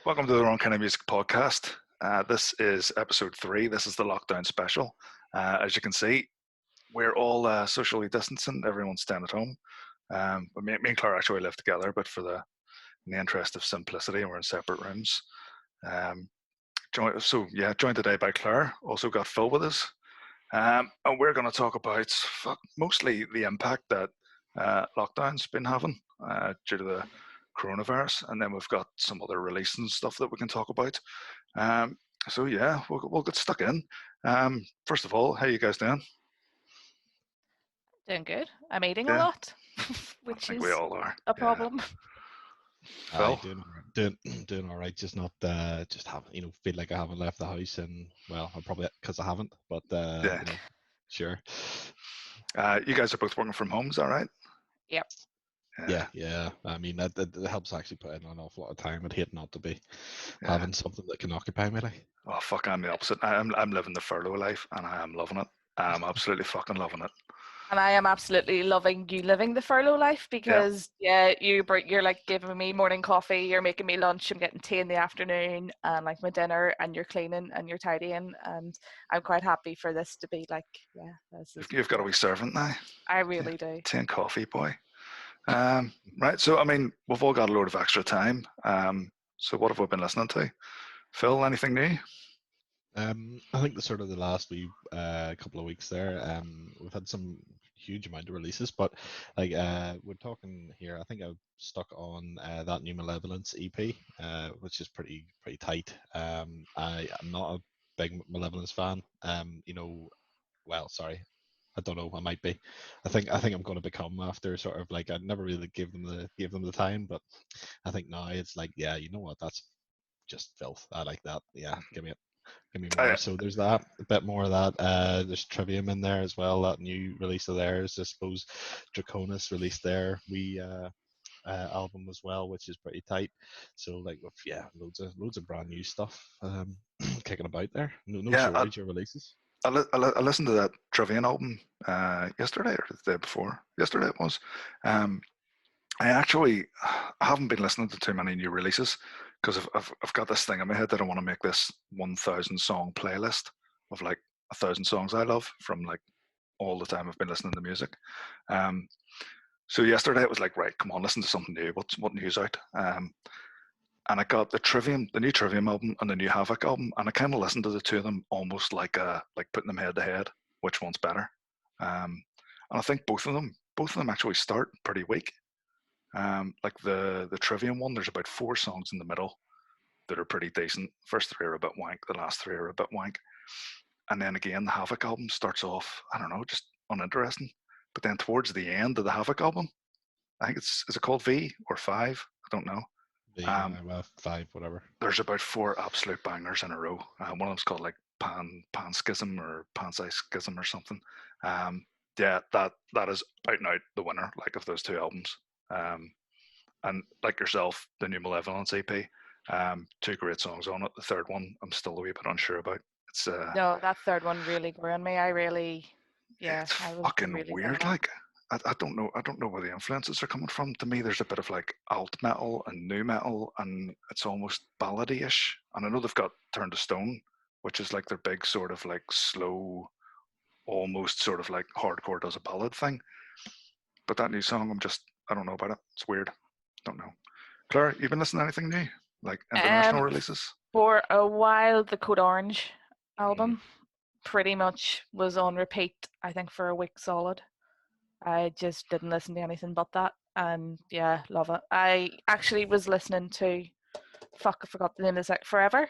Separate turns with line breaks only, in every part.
Welcome to the Wrong Kind of Music podcast. This is episode 3. This is the lockdown special. As you can see, we're all socially distancing. Everyone's staying at home. But me and Claire actually live together, but in the interest of simplicity, we're in separate rooms. Joined today by Claire. Also got Phil with us. And we're going to talk about mostly the impact that lockdown's been having due to the coronavirus, and then we've got some other release and stuff that we can talk about. We'll get stuck in. First of all, how you guys doing?
Doing good. I'm eating a lot, which is
we all are.
a problem.
Phil?
Doing all right. Just not just haven't feel like I haven't left the house, and well, I'm probably because I haven't, but sure.
You guys are both working from home, is that right?
Yep.
Yeah. I mean, that helps actually put in an awful lot of time. I'd hate not to be having something that can occupy me. Like,
oh fuck, I'm the opposite. I'm living the furlough life, and I am loving it. I'm absolutely fucking loving it.
And I am absolutely loving you living the furlough life because you're like giving me morning coffee, you're making me lunch, I'm getting tea in the afternoon, and like my dinner, and you're cleaning and you're tidying, and I'm quite happy for this to be like,
You've got a wee servant now.
I really do.
Tea and coffee, boy. Right, so I mean, we've all got a load of extra time. So what have we been listening to? Phil, anything new?
I think the last couple of weeks there, we've had some huge amount of releases, but like we're talking here, I think I've stuck on that new Malevolence EP, which is pretty tight. I'm not a big Malevolence fan. I don't know. I might be. I think I'm going to become after sort of like I never really gave them the time, but I think now it's like, yeah, you know what? That's just filth. I like that. Yeah, give me more. So there's that, a bit more of that. There's Trivium in there as well. That new release of theirs, I suppose. Draconis released their album as well, which is pretty tight. So like, loads of brand new stuff kicking about there. No shortage of releases.
I listened to that Trivium album yesterday or the day before. Yesterday it was. I haven't been listening to too many new releases because I've got this thing in my head that I want to make this 1,000 song playlist of like 1,000 songs I love from like all the time I've been listening to music. So yesterday it was like, right, come on, listen to something new. What news out? And I got the new Trivium album and the new Havoc album, and I kind of listened to the two of them almost like putting them head to head. Which one's better? And I think both of them actually start pretty weak. Like the Trivium one, there's about 4 songs in the middle that are pretty decent. First 3 are a bit wank, the last 3 are a bit wank. And then again, the Havoc album starts off, I don't know, just uninteresting. But then towards the end of the Havoc album, I think is it called V or 5? I don't know.
5, whatever.
There's about 4 absolute bangers in a row. One of them's called like Panschism or Panpsychism or something. That is out and out the winner, like, of those 2 albums. And like yourself, the new Malevolence EP, 2 great songs on it. The third one, I'm still a wee bit unsure about. It's
no, that third one really grew on me.
It's fucking really weird. Like, I don't know where the influences are coming from. To me, there's a bit of like alt metal and new metal, and it's almost ballady-ish. And I know they've got Turn to Stone, which is like their big sort of like slow, almost sort of like hardcore does a ballad thing. But that new song, I don't know about it. It's weird. Don't know. Claire, you been listening to anything new? Like international releases?
For a while, the Code Orange album pretty much was on repeat, I think, for a week solid. I just didn't listen to anything but that, and yeah, love it. I actually was listening to I forgot the name of the Forever.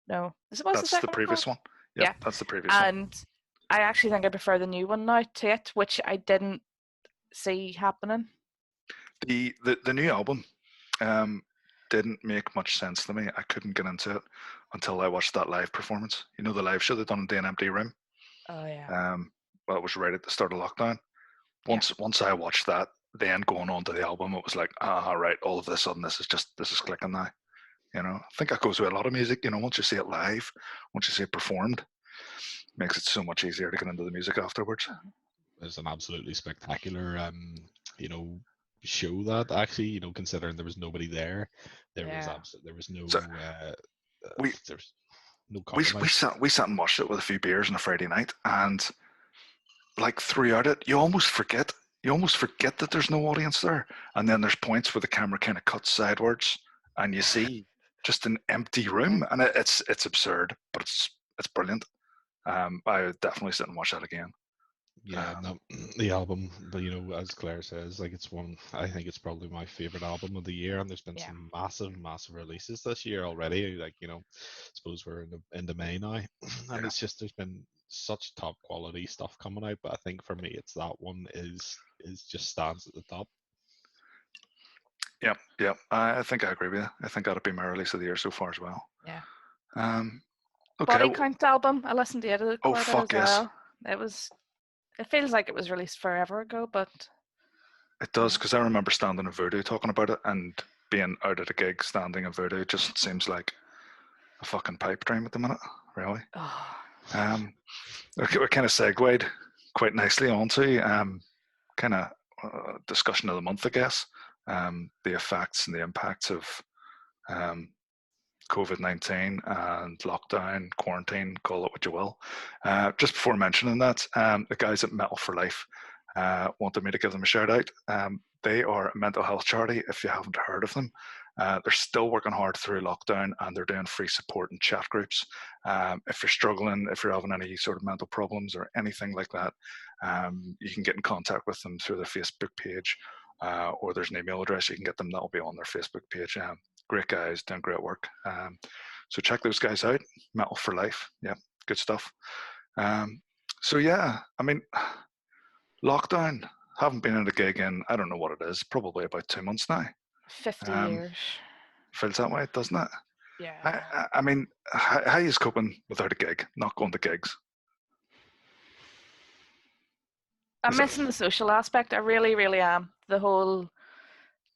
No,
that's the previous one. Yep, yeah, that's the previous one.
And I actually think I prefer the new one now to it, which I didn't see happening.
The new album didn't make much sense to me. I couldn't get into it until I watched that live performance. You know, the live show they done in an empty room.
Oh yeah.
Well, it was right at the start of lockdown. Once I watched that, then going on to the album, it was like, right, all of a sudden this is clicking now. You know, I think that goes with a lot of music. You know, once you see it live, once you see it performed, it makes it so much easier to get into the music afterwards.
There's an absolutely spectacular, show that actually. You know, considering there was nobody there, there was
Yeah.
there was no
So we
there was no
we
compromise.
sat and watched it with a few beers on a Friday night, and like throughout it, you almost forget that there's no audience there, and then there's points where the camera kind of cuts sideways, and you see just an empty room, and it's absurd, but it's brilliant. I would definitely sit and watch that again.
Yeah, no, the album, but you know, as Claire says, like it's one. I think it's probably my favorite album of the year, and there's been
Yeah.
some massive releases this year already. Like you know, I suppose we're into May now, and
Yeah.
it's just there's been such top quality stuff coming out. But I think for me, it's that one is just stands at the top.
Yeah. I think I agree with you. I think that'd be my release of the year so far as well.
Yeah.
Okay.
Body Count album. I listened to it
Oh
quite a bit
fuck
as
yes.
well. It feels like it was released forever ago, but
It does, because I remember standing in Voodoo talking about it, and being out at a gig standing in Voodoo just seems like a fucking pipe dream at the minute, really.
oh,
We kind of segued quite nicely onto kind of discussion of the month, I guess. The effects and the impacts of um, COVID-19 and lockdown, quarantine, call it what you will. Just before mentioning that, the guys at Metal for Life wanted me to give them a shout out. They are a mental health charity, if you haven't heard of them. They're still working hard through lockdown, and they're doing free support and chat groups. If you're struggling, if you're having any sort of mental problems or anything like that, you can get in contact with them through their Facebook page, or there's an email address you can get them that'll be on their Facebook page. Great guys, doing great work. So check those guys out. Metal for Life. Yeah, good stuff. So yeah, I mean, lockdown. Haven't been in a gig in, I don't know what it is, probably about 2 months now.
50
Um,
years.
Feels that way, doesn't it?
Yeah.
I mean, how are you coping without a gig, not going to gigs?
I'm missing the social aspect. I really, really am. The whole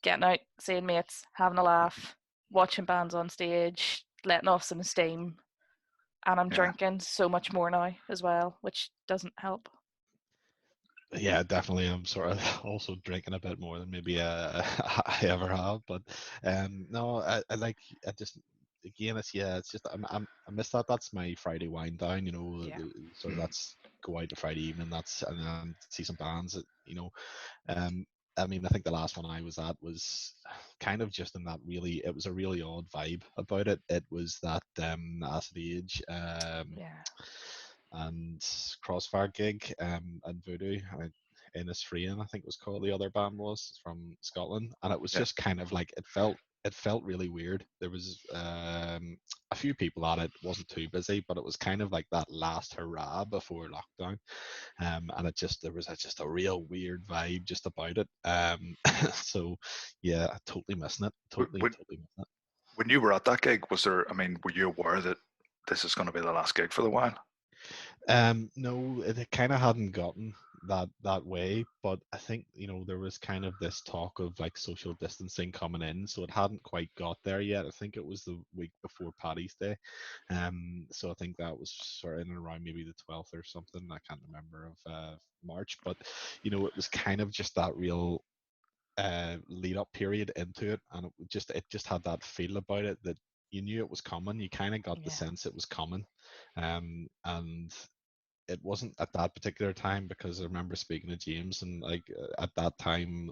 getting out, seeing mates, having a laugh, watching bands on stage, letting off some steam. And I'm
Yeah.
drinking so much more now as well, which doesn't help.
Yeah, definitely. I'm sort of also drinking a bit more than maybe I ever have. But no, I like I just again it's just I miss that. That's my Friday wind down. You know,
Yeah.
sort of that's go out to Friday evening. That's and then see some bands. That, you know, um, I mean, I think the last one I was at was kind of just in that really. It was a really odd vibe about it. It was that Acid Age.
Yeah.
And Crossfire gig at Voodoo. Innisfree, I think it was called. The other band was from Scotland, and it was
Yeah.
just kind of like it felt really weird. There was a few people at it. It wasn't too busy, but it was kind of like that last hurrah before lockdown. And there was just a real weird vibe just about it. So yeah, totally missing it. Totally
When,
missing it.
when you were at that gig, were you aware that this is going to be the last gig for the while?
No, it kind of hadn't gotten that way, but I think there was kind of this talk of like social distancing coming in, so it hadn't quite got there yet. I think it was the week before Paddy's Day, so I think that was sort of in and around maybe the 12th or something. I can't remember of March, but it was kind of just that real lead up period into it, and it just had that feel about it that you knew it was coming. You kind of got the sense it was coming, and it wasn't at that particular time because I remember speaking to James and like at that time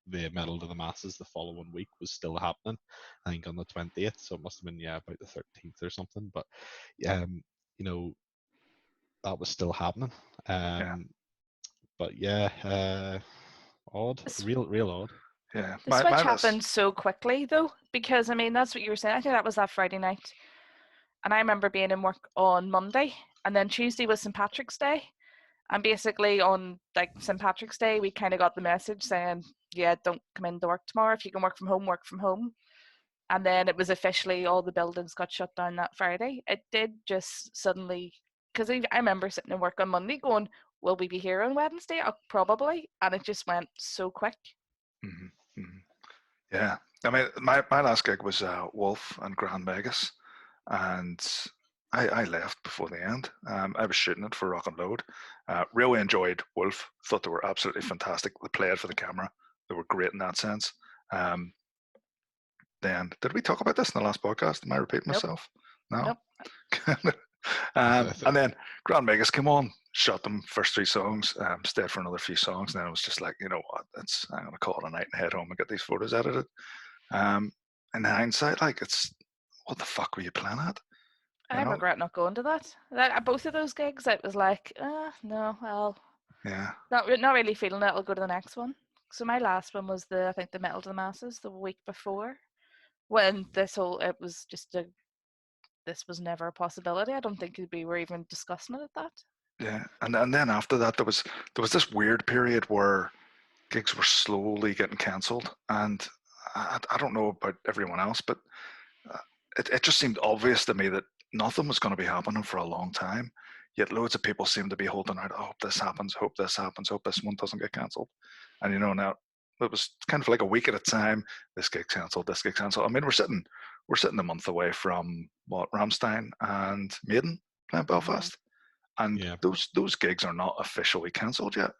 the Metal to the Masses the following week was still happening. I think on the 20th, so it must have been about the 13th or something. But you know that was still happening. But yeah, odd, real odd.
Yeah,
The switch happened so quickly though, because I mean that's what you were saying. I think that was that Friday night, and I remember being in work on Monday, and then Tuesday was St. Patrick's Day, and basically on like St. Patrick's Day we kind of got the message saying, yeah, don't come into work tomorrow. If you can work from home, work from home. And then it was officially all the buildings got shut down that Friday. It did just suddenly, because I remember sitting in work on Monday going, will we be here on Wednesday? Oh, probably. And it just went so quick.
Mm-hmm. Mm-hmm. Yeah, I mean, my last gig was Wolf and Grand Vegas, and I left before the end. I was shooting it for Rock and Load. Really enjoyed Wolf. Thought they were absolutely fantastic. They played for the camera. they were great in that sense. Then did we talk about this in the last podcast? Am I repeating
Nope.
myself? No.
Nope.
And then Grand Megas came on, shot them first 3 songs, stayed for another few songs, and then it was just like, you know what, I'm gonna call it a night and head home and get these photos edited. In hindsight, like, it's what the fuck were you playing at?
I regret not going to that. Both of those gigs, it was like, no, well,
yeah,
not really feeling it. I'll go to the next one. So my last one was I think the Metal to the Masses the week before, when this was never a possibility. I don't think we were even discussing it at that.
yeah, and then after that there was this weird period where gigs were slowly getting cancelled, and I don't know about everyone else, but it just seemed obvious to me that nothing was going to be happening for a long time. Yet loads of people seem to be holding out. I hope this happens. Hope this happens. Hope this one doesn't get cancelled. And now it was kind of like a week at a time. This gig cancelled. This gig cancelled. I mean, we're sitting a month away from what, Rammstein and Maiden playing Belfast, and those gigs are not officially cancelled yet.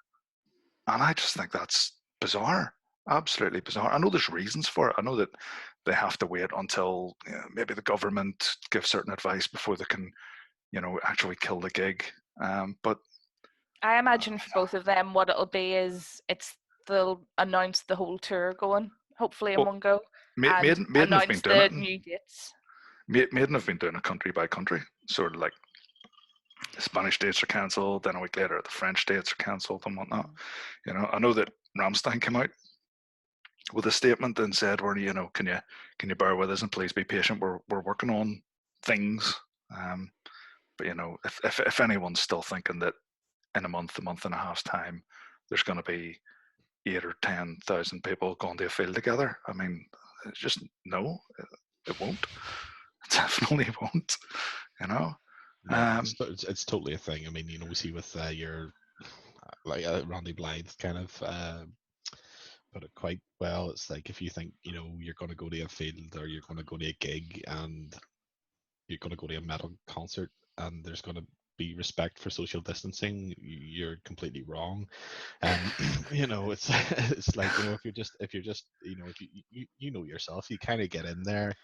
And I just think that's bizarre. Absolutely bizarre. I know there's reasons for it. I know that they have to wait until maybe the government gives certain advice before they can, actually kill the gig. But
I imagine for both of them, what it'll be is they'll announce the whole tour going, hopefully in one go, and
Maiden have been
announce
doing
the
it.
new dates.
Maiden have been doing it country by country, sort of like the Spanish dates are cancelled, then a week later the French dates are cancelled and whatnot. I know that Rammstein came out with a statement and said, "Well, can you bear with us and please be patient? We're working on things." But if anyone's still thinking that in a month and a half's time, there's going to be 8 or 10,000 people going to a field together, I mean, it's just no, it won't. It definitely won't.
Yeah, it's totally a thing. I mean, we see with your like Randy Blythe kind of put it quite well. It's like if you think you're going to go to a field or you're going to go to a gig and you're going to go to a metal concert and there's going to be respect for social distancing, you're completely wrong. It's like if you're just if you know yourself, you kind of get in there,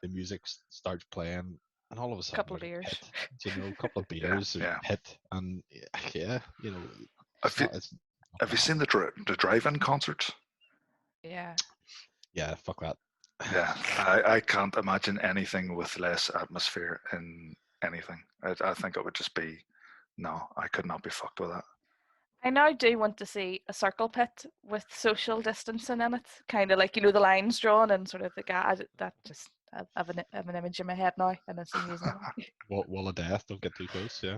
the music starts playing, and all of a sudden
Couple of beers.
Hit, a couple of beers hit, and
have you seen the drive-in concerts?
Yeah,
fuck that.
Yeah, I can't imagine anything with less atmosphere in anything. I think it would just be, no, I could not be fucked with that.
I now do want to see a circle pit with social distancing in it, kind of like the lines drawn and sort of the guy. That just I have an image in my head now, and it's amusing.
Wall of death, don't get too close. Yeah.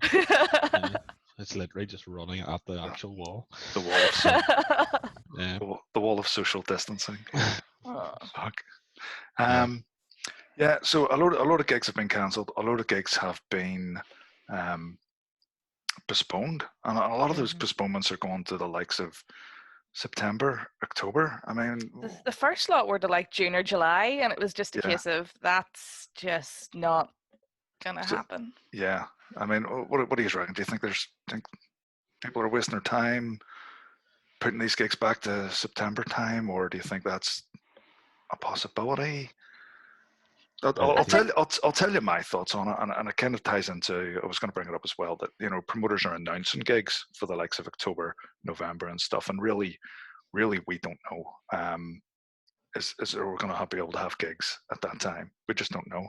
It's literally just running at the actual wall.
The wall of the wall of social distancing. Fuck. Yeah. So a lot of gigs have been cancelled. A lot of gigs have been postponed, and a lot of those postponements are going to the likes of September, October. I mean,
the first lot were to like June or July, and it was just a case of that's just not gonna happen.
Yeah. I mean, what do you reckon? Do you think people are wasting their time putting these gigs back to September time, or do you think that's a possibility? I'll tell you my thoughts on it, and it kind of ties into, I was going to bring it up as well, that promoters are announcing gigs for the likes of October, November, and stuff, and really we don't know. Is we're going to be able to have gigs at that time? We just don't know.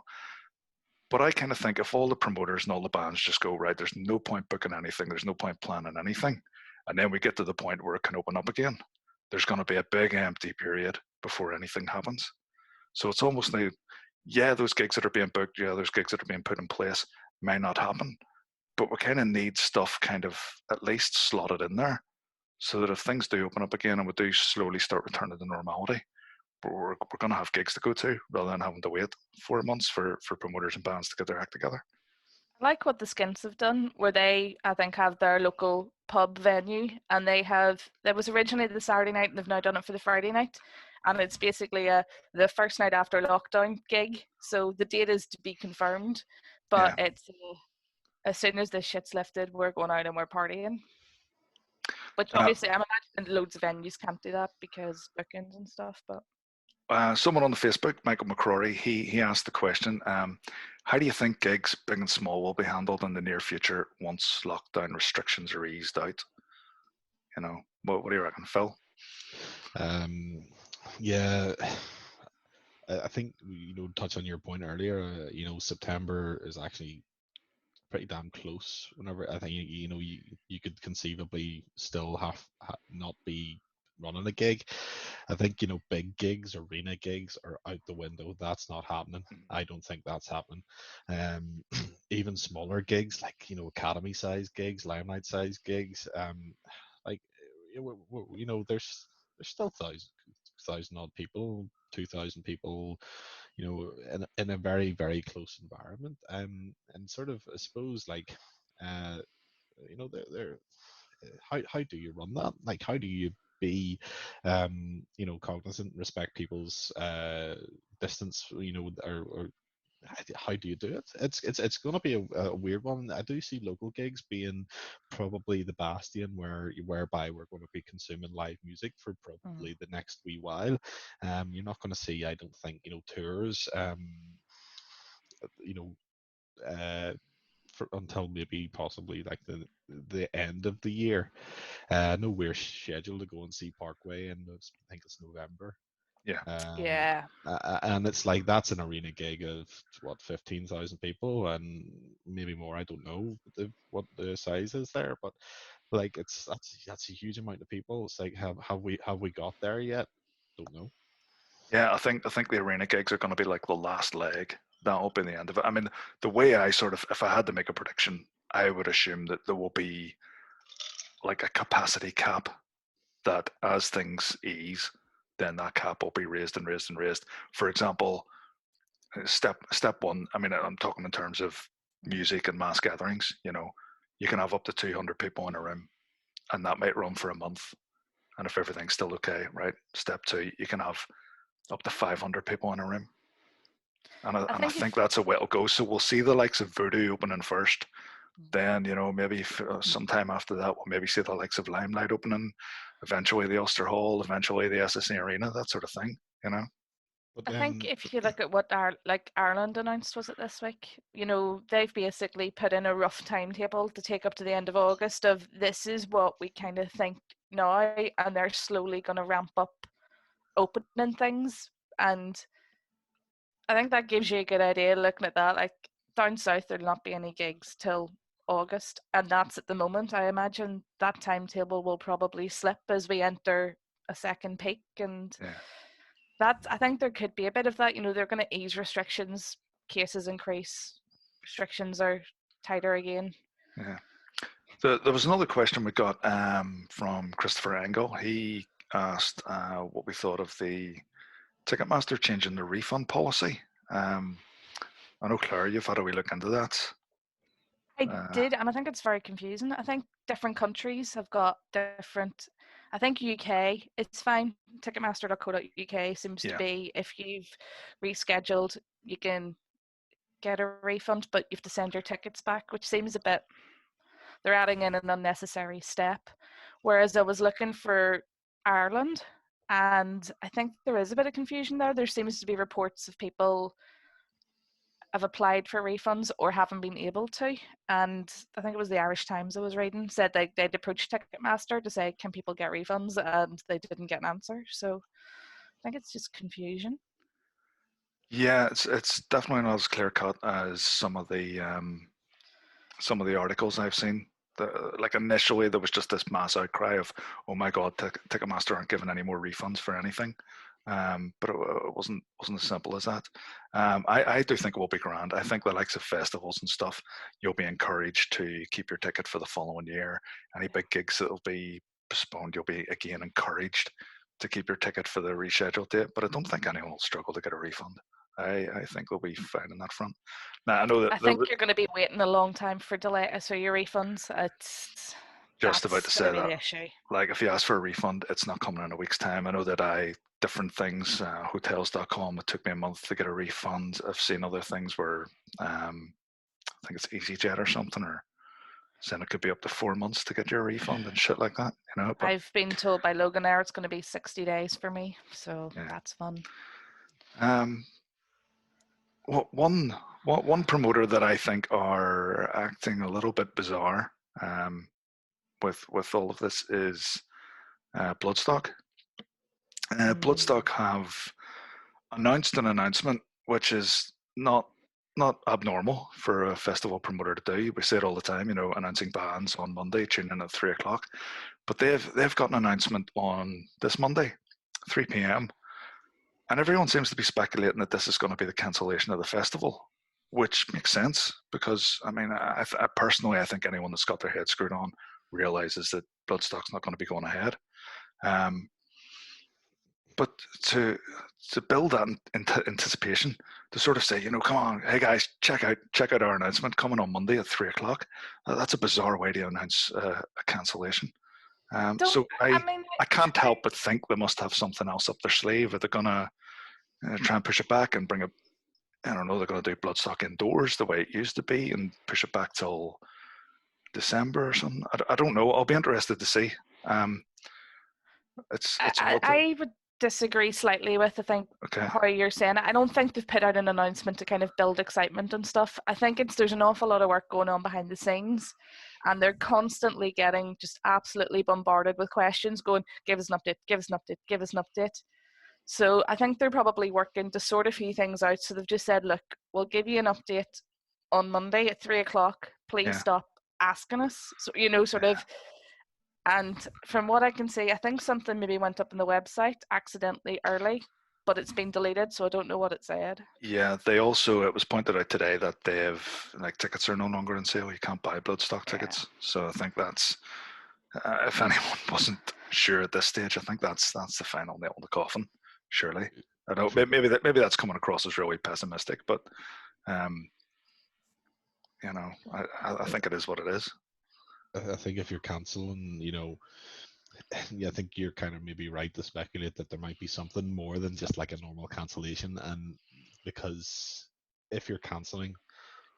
But I kind of think if all the promoters and all the bands just go, right, there's no point booking anything, there's no point planning anything, and then we get to the point where it can open up again, there's going to be a big empty period before anything happens. So it's almost like, those gigs that are being booked, those gigs that are being put in place may not happen, but we kind of need stuff kind of at least slotted in there so that if things do open up again and we do slowly start returning to normality, we're going to have gigs to go to rather than having to wait 4 months for promoters and bands to get their act together.
I like what the Skints have done, where they, I think, have their local pub venue, and there was originally the Saturday night, and they've now done it for the Friday night, and it's basically the first night after lockdown gig. So the date is to be confirmed, but it's as soon as this shit's lifted, we're going out and we're partying. Which obviously I'm imagining loads of venues can't do that because bookings and stuff. But
someone on the Facebook, Michael McCrory, he asked the question, how do you think gigs, big and small, will be handled in the near future once lockdown restrictions are eased out? What do you reckon, Phil?
Yeah, I think touch on your point earlier. September is actually pretty damn close. Whenever I think you could conceivably still not be running a gig. I think big gigs, arena gigs are out the window. That's not happening. I don't think that's happening. Even smaller gigs like academy size gigs, limelight size gigs, like there's still thousand odd people, 2,000 people, in a very, very close environment. And sort of, I suppose, like, they're how do you run that? Like, how do you be, cognizant, respect people's distance, or how do you do it? It's going to be a weird one. I do see local gigs being probably the bastion whereby we're going to be consuming live music for probably the next wee while. You're not going to see, I don't think, tours. You know, until maybe possibly like the end of the year. I know we're scheduled to go and see Parkway, and I think it's November.
Yeah.
Yeah.
And it's like that's an arena gig of what 15,000 people and maybe more. I don't know what the size is there, but like that's a huge amount of people. It's like have we got there yet? Don't know.
Yeah, I think the arena gigs are going to be like the last leg. That'll be the end of it. I mean, the way I sort of, if I had to make a prediction, I would assume that there will be like a capacity cap, that as things ease, then that cap will be raised and raised and raised. For example, step one, I mean, I'm talking in terms of music and mass gatherings. You can have up to 200 people in a room, and that might run for a month. And if everything's still okay, right? Step two, you can have up to 500 people in a room. And I think that's the way it'll go. So we'll see the likes of Voodoo opening first. Then, maybe sometime after that, we'll maybe see the likes of Limelight opening, eventually the Ulster Hall, eventually the SSE Arena, that sort of thing,
But,
I think if you look at what Ireland announced, was it this week? They've basically put in a rough timetable to take up to the end of August of this is what we kind of think now, and they're slowly going to ramp up opening things. And I think that gives you a good idea looking at that. Like down south, there'll not be any gigs till August, and that's at the moment. I imagine that timetable will probably slip as we enter a second peak, and I think there could be a bit of that. They're going to ease restrictions, cases increase, restrictions are tighter again.
Yeah. There was another question we got from Christopher Engel. He asked what we thought of the Ticketmaster changing the refund policy. I know, Claire, you've had a wee look into that.
I did, and I think it's very confusing. I think different countries have got different. I think UK, it's fine. Ticketmaster.co.uk seems to be, if you've rescheduled, you can get a refund, but you have to send your tickets back, which seems a bit, they're adding in an unnecessary step. Whereas I was looking for Ireland, and I think there is a bit of confusion there. There seems to be reports of people have applied for refunds or haven't been able to. And I think it was the Irish Times I was reading said they'd approached Ticketmaster to say, can people get refunds? And they didn't get an answer. So I think it's just confusion.
Yeah, it's definitely not as clear cut as some of the articles I've seen. Like initially there was just this mass outcry of, oh my God, Ticketmaster aren't giving any more refunds for anything. But it wasn't as simple as that. I do think it will be grand. I think the likes of festivals and stuff, you'll be encouraged to keep your ticket for the following year. Any big gigs that will be postponed, you'll be again encouraged to keep your ticket for the rescheduled date. But I don't think anyone will struggle to get a refund. I think we'll be fine on that front. Now I know that
I think you're going to be waiting a long time for your refunds. It's
just about to say that.
The issue.
Like if you ask for a refund, it's not coming in a week's time. I know that different things, hotels.com, it took me a month to get a refund. I've seen other things where I think it's EasyJet or something, or saying it could be up to 4 months to get your refund and shit like that. But
I've been told by Logan Air it's going to be 60 days for me, so
yeah.
that's fun.
One promoter that I think are acting a little bit bizarre with all of this is Bloodstock. Bloodstock have announced an announcement which is not abnormal for a festival promoter to do. We say it all the time, announcing bands on Monday, tune in at 3:00. But they've got an announcement on this Monday, 3 p.m. And everyone seems to be speculating that this is going to be the cancellation of the festival, which makes sense because, I personally, I think anyone that's got their head screwed on realizes that Bloodstock's not going to be going ahead. But to build that anticipation, to sort of say, come on, hey guys, check out our announcement coming on Monday at 3:00. That's a bizarre way to announce a cancellation. So I can't help but think they must have something else up their sleeve. Are they gonna try and push it back and bring it? I don't know. They're gonna do Bloodstock indoors the way it used to be and push it back till December or something. I don't know. I'll be interested to see.
I would disagree slightly with, I think, how you're saying it. I don't think they've put out an announcement to kind of build excitement and stuff. I think there's an awful lot of work going on behind the scenes, and they're constantly getting just absolutely bombarded with questions going, give us an update, give us an update, give us an update. So I think they're probably working to sort a few things out. So they've just said, look, we'll give you an update on Monday at 3:00. Please stop asking us. So, sort of. And from what I can see, I think something maybe went up on the website accidentally early, but it's been deleted, so I don't know what it said.
Yeah, it was pointed out today that tickets are no longer on sale. You can't buy Bloodstock tickets. So I think that's, if anyone wasn't sure at this stage, I think that's the final nail in the coffin, surely. I know maybe that's coming across as really pessimistic, but I think it is what it is.
I think if you're cancelling, I think you're kind of maybe right to speculate that there might be something more than just like a normal cancellation. And because if you're cancelling,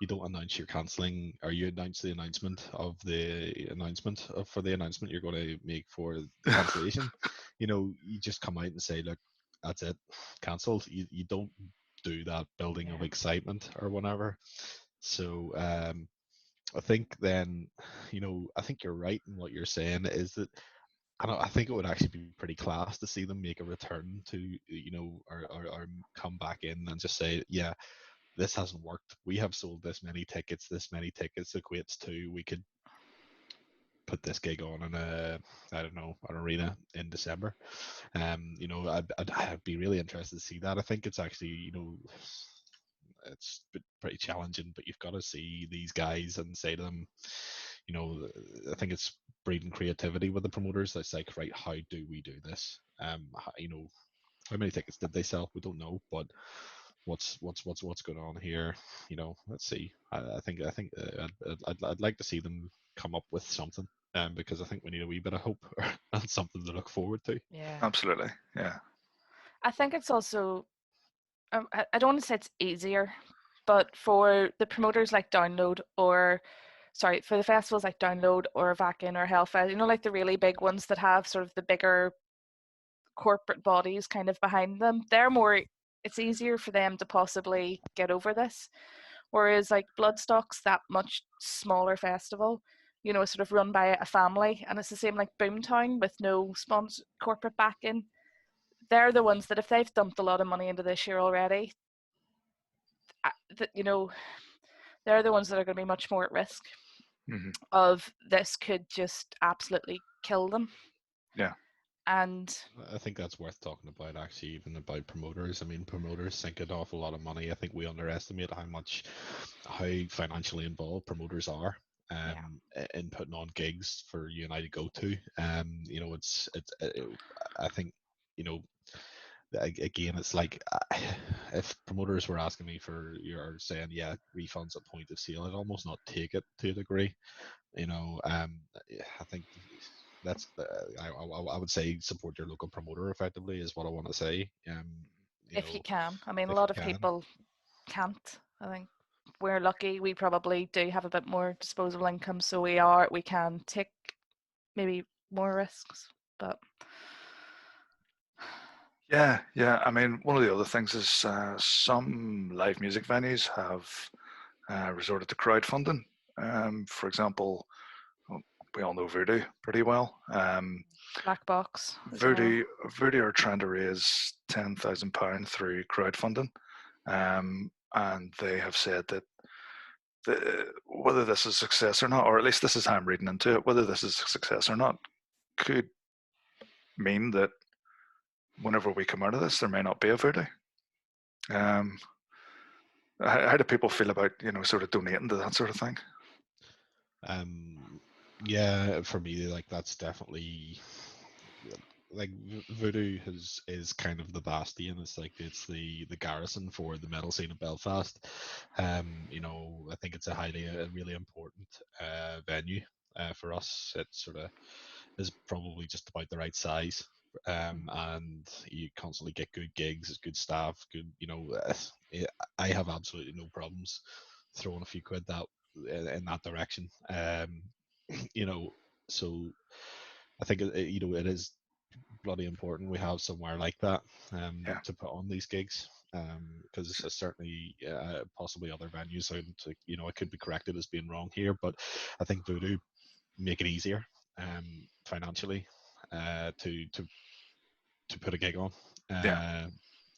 you don't announce you're cancelling, or you announce the announcement of the announcement for the announcement you're going to make for the cancellation. You just come out and say, look, that's it, cancelled. You don't do that building of excitement or whatever. So I think then, I think you're right in what you're saying is that I think it would actually be pretty class to see them make a return to, or come back in and just say, yeah, this hasn't worked. We have sold this many tickets. This many tickets equates to, we could put this gig on in an arena in December. I'd be really interested to see that. I think it's actually, it's pretty challenging, but you've got to see these guys and say to them, I think it's breeding creativity with the promoters. It's like, right, how do we do this? How many tickets did they sell? We don't know, but what's going on here? Let's see. I think I'd like to see them come up with something, because I think we need a wee bit of hope and something to look forward to.
Yeah,
absolutely. Yeah,
I think it's also, I don't want to say it's easier, but for the promoters like Download for the festivals like Download or Vakin or Hellfest, like the really big ones that have sort of the bigger corporate bodies kind of behind them, it's easier for them to possibly get over this. Whereas like Bloodstock's that much smaller festival, sort of run by a family, and it's the same like Boomtown with no corporate backing. They're the ones that if they've dumped a lot of money into this year already, they're the ones that are going to be much more at risk of this could just absolutely kill them.
Yeah.
And
I think that's worth talking about, actually, even about promoters. I mean, promoters sink an awful lot of money. I think we underestimate how financially involved promoters are in putting on gigs for you and I to go to. I think, again, it's like, if promoters were asking me for, you're saying, refunds at point of sale, I'd almost not take it to a degree. I think that's I would say support your local promoter effectively is what I want to say.
If you can, I mean, a lot of people can't, I think. we're lucky. We probably do have a bit more disposable income, so we can take maybe more risks. But
Yeah, yeah. I mean, one of the other things is some live music venues have resorted to crowdfunding. For example, well, we all know Voodoo pretty well.
Black Box as well.
Voodoo are trying to raise £10,000 through crowdfunding, and they have said that whether this is a success or not, or at least this is how I'm reading into it, whether this is a success or not, could mean that whenever we come out of this, there may not be a Voodoo. How do people feel about sort of donating to that sort of thing?
Yeah, for me, like that's definitely like Voodoo is kind of the bastion. It's like it's the garrison for the metal scene of Belfast. I think it's a really important venue for us. It sort of is probably just about the right size. And you constantly get good gigs, good staff, good. I have absolutely no problems throwing a few quid in that direction. So I think it is bloody important we have somewhere like that to put on these gigs, because certainly possibly other venues, I could be corrected as being wrong here, but I think Voodoo make it easier financially to put a gig on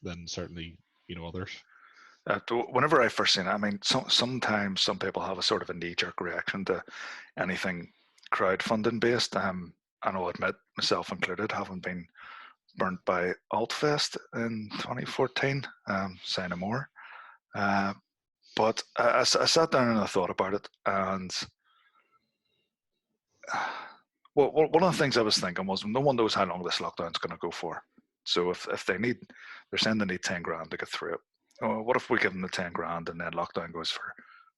than certainly others.
Whenever I first seen it, I mean, sometimes some people have a sort of a knee-jerk reaction to anything crowdfunding based. And I'll admit, myself included, having been burnt by Altfest in 2014, say no more. But I sat down and I thought about it, and well, one of the things I was thinking was, no one knows how long this lockdown's going to go for. So if they're saying they need 10 grand to get through it. What if we give them the 10 grand and then lockdown goes for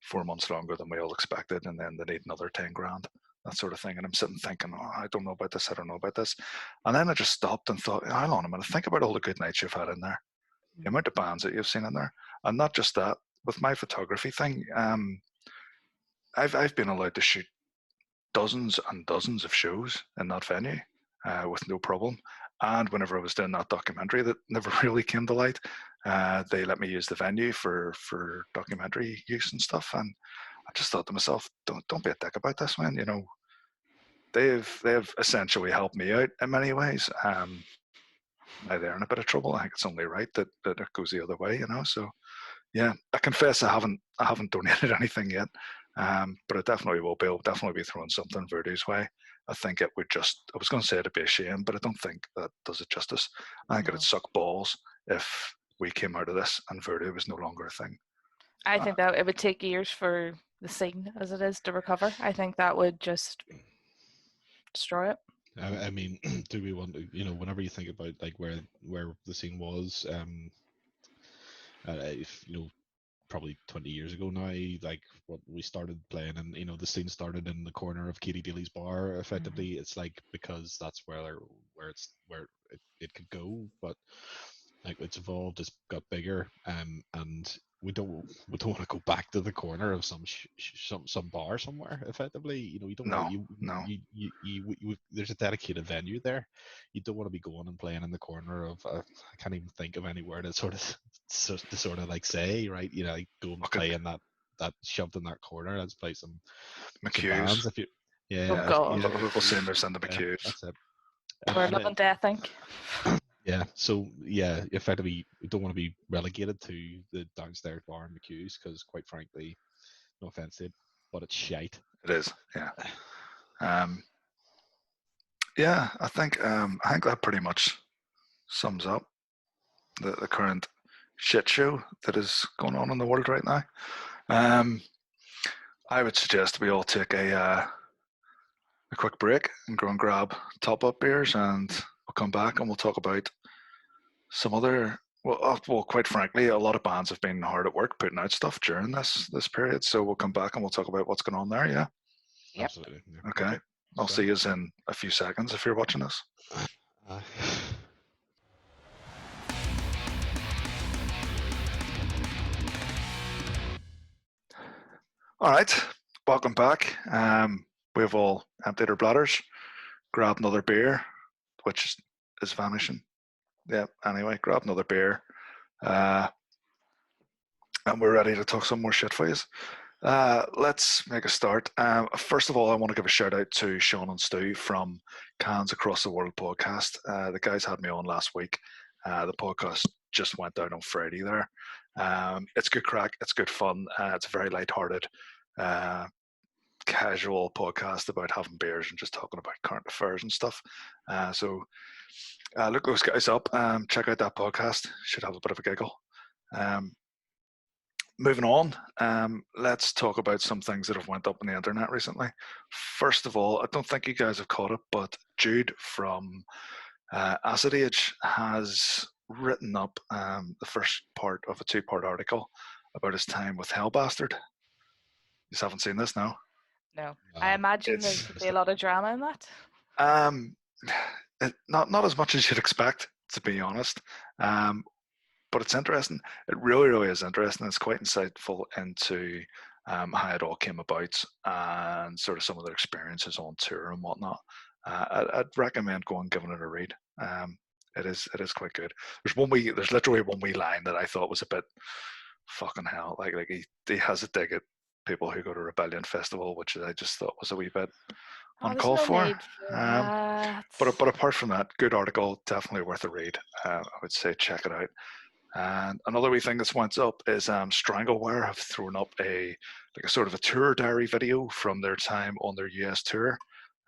4 months longer than we all expected, and then they need another 10 grand, that sort of thing. And I'm sitting thinking, I don't know about this, I don't know about this. And then I just stopped and thought, hold on a minute, think about all the good nights you've had in there, the amount of bands that you've seen in there. And not just that, with my photography thing, I've been allowed to shoot dozens and dozens of shows in that venue with no problem. And whenever I was doing that documentary that never really came to light, they let me use the venue for documentary use and stuff. And I just thought to myself, don't be a dick about this, man. They've essentially helped me out in many ways. Now they're in a bit of trouble. I think it's only right that it goes the other way, So yeah, I confess I haven't donated anything yet. But I definitely will be. I'll definitely be throwing something Voodoo's way. I think it would I was going to say it'd be a shame, but I don't think that does it justice. I think it'd suck balls if we came out of this and Voodoo was no longer a thing.
I think that it would take years for the scene as it is to recover. I think that would just destroy it.
I mean, do we want to, whenever you think about like where the scene was, probably 20 years ago now, like what we started playing, and the scene started in the corner of Katie Daly's bar. Effectively, it's like because that's where it could go, but like it's evolved, it's got bigger, and we don't want to go back to the corner of some bar somewhere. Effectively, you don't want you there's a dedicated venue there. You don't want to be going and playing in the corner of I can't even think of any word to sort of like say, right, like go and play in that shoved in that corner. Let's play some bands if you
People saying they're sending the McHughes.
That's it.
We're loving death, I think.
Yeah, so yeah, effectively, we don't want to be relegated to the downstairs bar in McHugh's because, quite frankly, no offense to it, but it's shite.
It is, yeah. Yeah, I think that pretty much sums up the current shit show that is going on in the world right now. I would suggest we all take a quick break and go and grab top-up beers, and we'll come back and we'll talk about some other. Well, quite frankly, a lot of bands have been hard at work putting out stuff during this period. So we'll come back and we'll talk about what's going on there. Yeah.
Yep.
Absolutely. Yeah.
Okay. I'll see you in a few seconds if you're watching this. All right, welcome back. We've all emptied our bladders, grabbed another beer, which is vanishing. Yeah, anyway, grab another beer. And we're ready to talk some more shit for you. Let's make a start. First of all, I want to give a shout out to Sean and Stu from Cans Across the World podcast. The guys had me on last week. The podcast just went down on Friday there. It's good crack. It's good fun. It's a very lighthearted, casual podcast about having beers and just talking about current affairs and stuff. So look those guys up. Check out that podcast. Should have a bit of a giggle. Moving on, let's talk about some things that have went up on the internet recently. First of all, I don't think you guys have caught it, but Jude from Acid Age has written up the first part of a 2-part article about his time with Hellbastard. You haven't seen this now?
No. I imagine there's be a lot of drama in that.
Not as much as you'd expect, to be honest. But it's interesting. It really, really is interesting. It's quite insightful into how it all came about and sort of some of their experiences on tour and whatnot. I'd recommend going and giving it a read. It is quite good. There's literally one wee line that I thought was a bit fucking hell. Like he has a dig at people who go to Rebellion Festival, which I just thought was a wee bit uncalled for. But apart from that, good article, definitely worth a read. I would say check it out. And another wee thing that's went up is Stranglewire have thrown up a sort of a tour diary video from their time on their US tour.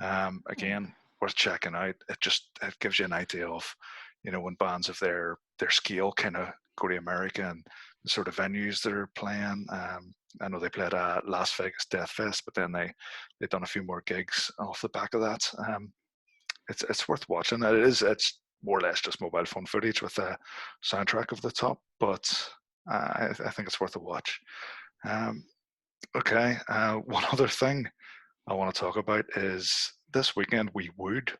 Again, worth checking out. It gives you an idea of, when bands of their scale kind of go to America and the sort of venues they're playing. I know they played at Las Vegas Death Fest, but then they've done a few more gigs off the back of that. It's worth watching. It's more or less just mobile phone footage with a soundtrack of the top, but I think it's worth a watch. Okay, one other thing I want to talk about is this weekend we would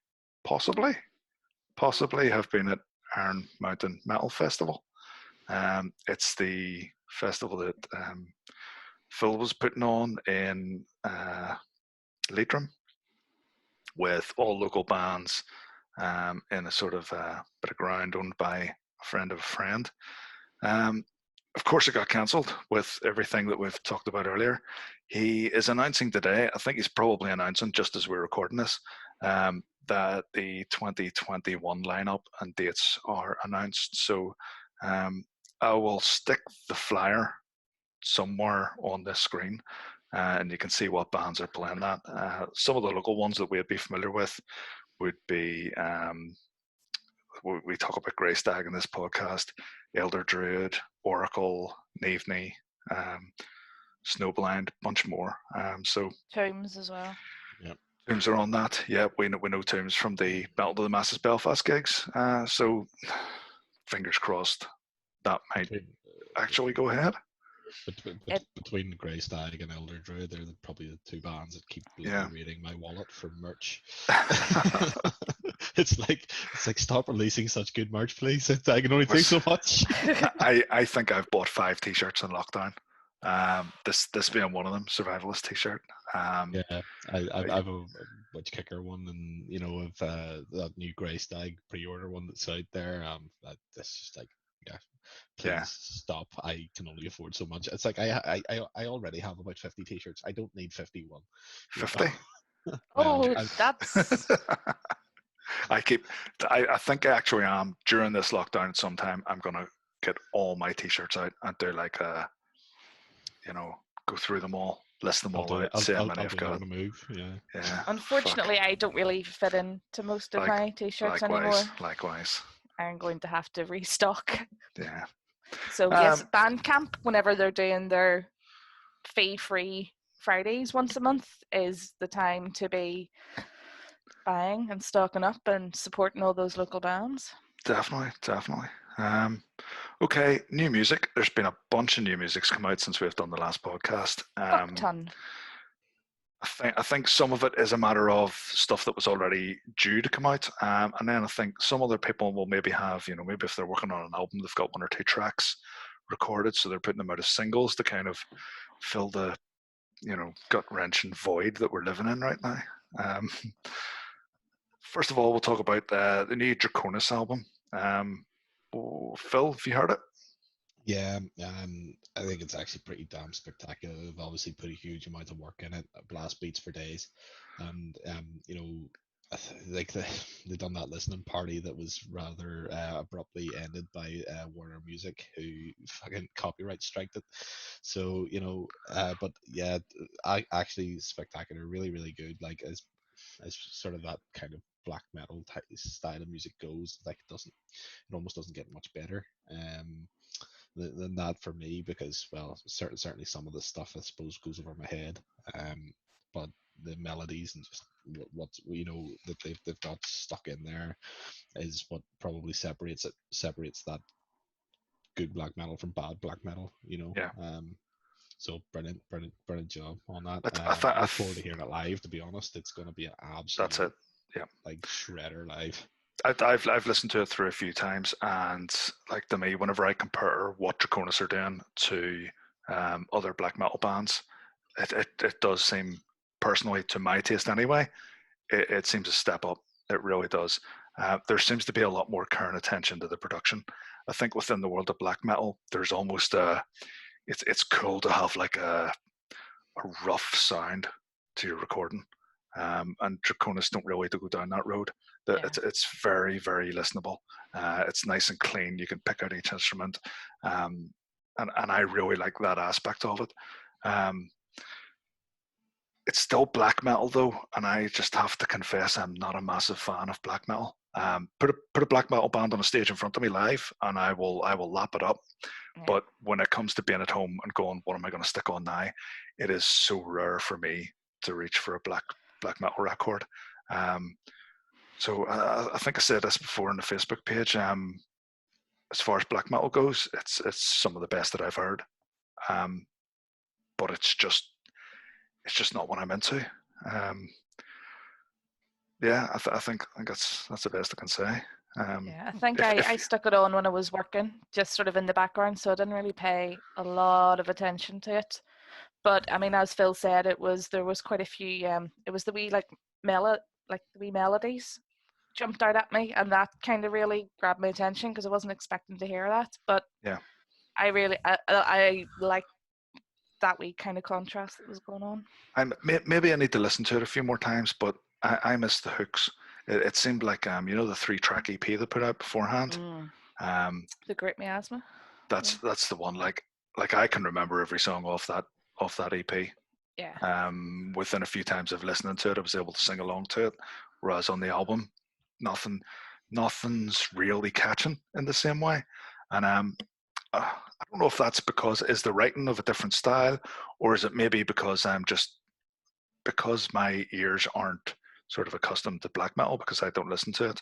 possibly have been at Iron Mountain Metal Festival. It's the festival that Phil was putting on in Leitrim with all local bands in a sort of bit of ground owned by a friend of a friend. Of course, it got cancelled with everything that we've talked about earlier. He is announcing today, I think he's probably announcing just as we're recording this, that the 2021 lineup and dates are announced. So I will stick the flyer somewhere on this screen and you can see what bands are playing that. Some of the local ones that we'd be familiar with would be, we talk about Grey Stag in this podcast, Elder Druid, Oracle, Navney, Snowblind, bunch more. So
Tombs as well.
Yep.
Tombs are on that. Yeah, we know Tombs from the Battle of the Masses Belfast gigs. So fingers crossed that might actually go ahead.
Between Grey Stag and Elder Druid, they're probably the two bands that keep raiding my wallet for merch. It's like stop releasing such good merch, please. I can only take so much.
I think I've bought 5 t-shirts in lockdown. This being one of them, Survivalist t-shirt.
Yeah, I have a Witch Kicker one, and of that new Grey Stag pre-order one that's out there. That's just like, please stop. I can only afford so much. It's like I already have about 50 t-shirts. I don't need 51.
50?
That's
I think I actually am during this lockdown sometime. I'm gonna get all my t-shirts out and do like go through them all, list them all out, see how many I've got. Yeah.
Unfortunately, I don't really fit into most of my t-shirts anymore.
Likewise.
I'm going to have to restock.
Yeah.
So yes, Bandcamp, whenever they're doing their fee-free Fridays once a month, is the time to be buying and stocking up and supporting all those local bands.
Definitely. Okay, new music. There's been a bunch of new music's come out since we've done the last podcast.
A ton.
I think some of it is a matter of stuff that was already due to come out, and then I think some other people will maybe have, maybe if they're working on an album, they've got 1 or 2 tracks recorded, so they're putting them out as singles to kind of fill the gut wrenching void that we're living in right now. First of all, we'll talk about the new Draconis album. Phil, have you heard it?
Yeah, I think it's actually pretty damn spectacular. They've obviously put a huge amount of work in it, blast beats for days, and like they done that listening party that was rather abruptly ended by Warner Music, who fucking copyright striked it. So but yeah, I actually spectacular, really really good. Like as sort of that kind of black metal type style of music goes, like it almost doesn't get much better. Than that for me, because well, certainly some of the stuff I suppose goes over my head, but the melodies and just what that they've got stuck in there is what probably separates that good black metal from bad black metal.
Yeah.
So brilliant job on that.
I
Look forward to hearing it live. To be honest, it's going to be an absolute
That's it. Yeah.
like shredder live.
I've listened to it through a few times, and like to me, whenever I compare what Draconis are doing to other black metal bands, it does seem, personally to my taste anyway, it seems a step up. It really does. There seems to be a lot more current attention to the production. I think within the world of black metal, there's almost it's cool to have like a rough sound to your recording. And Draconis don't really go down that road. It's very, very listenable. It's nice and clean. You can pick out each instrument, and I really like that aspect of it. It's still black metal though, and I just have to confess I'm not a massive fan of black metal. Put a black metal band on a stage in front of me live, and I will lap it up.
Yeah.
But when it comes to being at home and going, what am I going to stick on now? It is so rare for me to reach for a black metal record. So I think I said this before on the Facebook page. As far as black metal goes, it's some of the best that I've heard. But it's just not what I'm into. Yeah, I think that's the best I can say.
Yeah, I think I stuck it on when I was working, just sort of in the background, so I didn't really pay a lot of attention to it. But I mean, as Phil said, there was quite a few. It was the wee the wee melodies jumped out at me, and that kind of really grabbed my attention because I wasn't expecting to hear that. But
yeah,
I like that wee kind of contrast that was going on.
Maybe I need to listen to it a few more times, but I missed the hooks. It seemed like the 3-track EP they put out beforehand.
The Great Miasma.
That's the one. Like I can remember every song off that EP.
Yeah.
Within a few times of listening to it, I was able to sing along to it. Whereas on the album, nothing's really catching in the same way. And I don't know if that's because is the writing of a different style, or is it maybe because because my ears aren't sort of accustomed to black metal because I don't listen to it,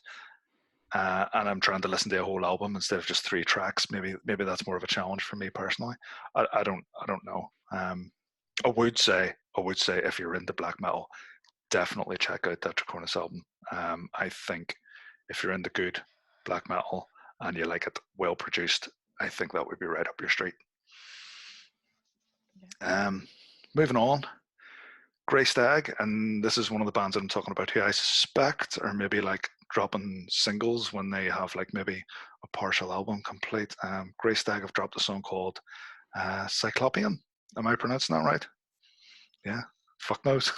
and I'm trying to listen to a whole album instead of just 3 tracks. Maybe that's more of a challenge for me personally. I don't know. I would say if you're into black metal, definitely check out that Draconis album. I think if you're into good black metal and you like it well produced, I think that would be right up your street. Yeah. Moving on, Grey Stag, and this is one of the bands that I'm talking about here. I suspect are maybe like dropping singles when they have like maybe a partial album complete. Grey Stag have dropped a song called Cyclopean. Am I pronouncing that right? Yeah. Fuck knows.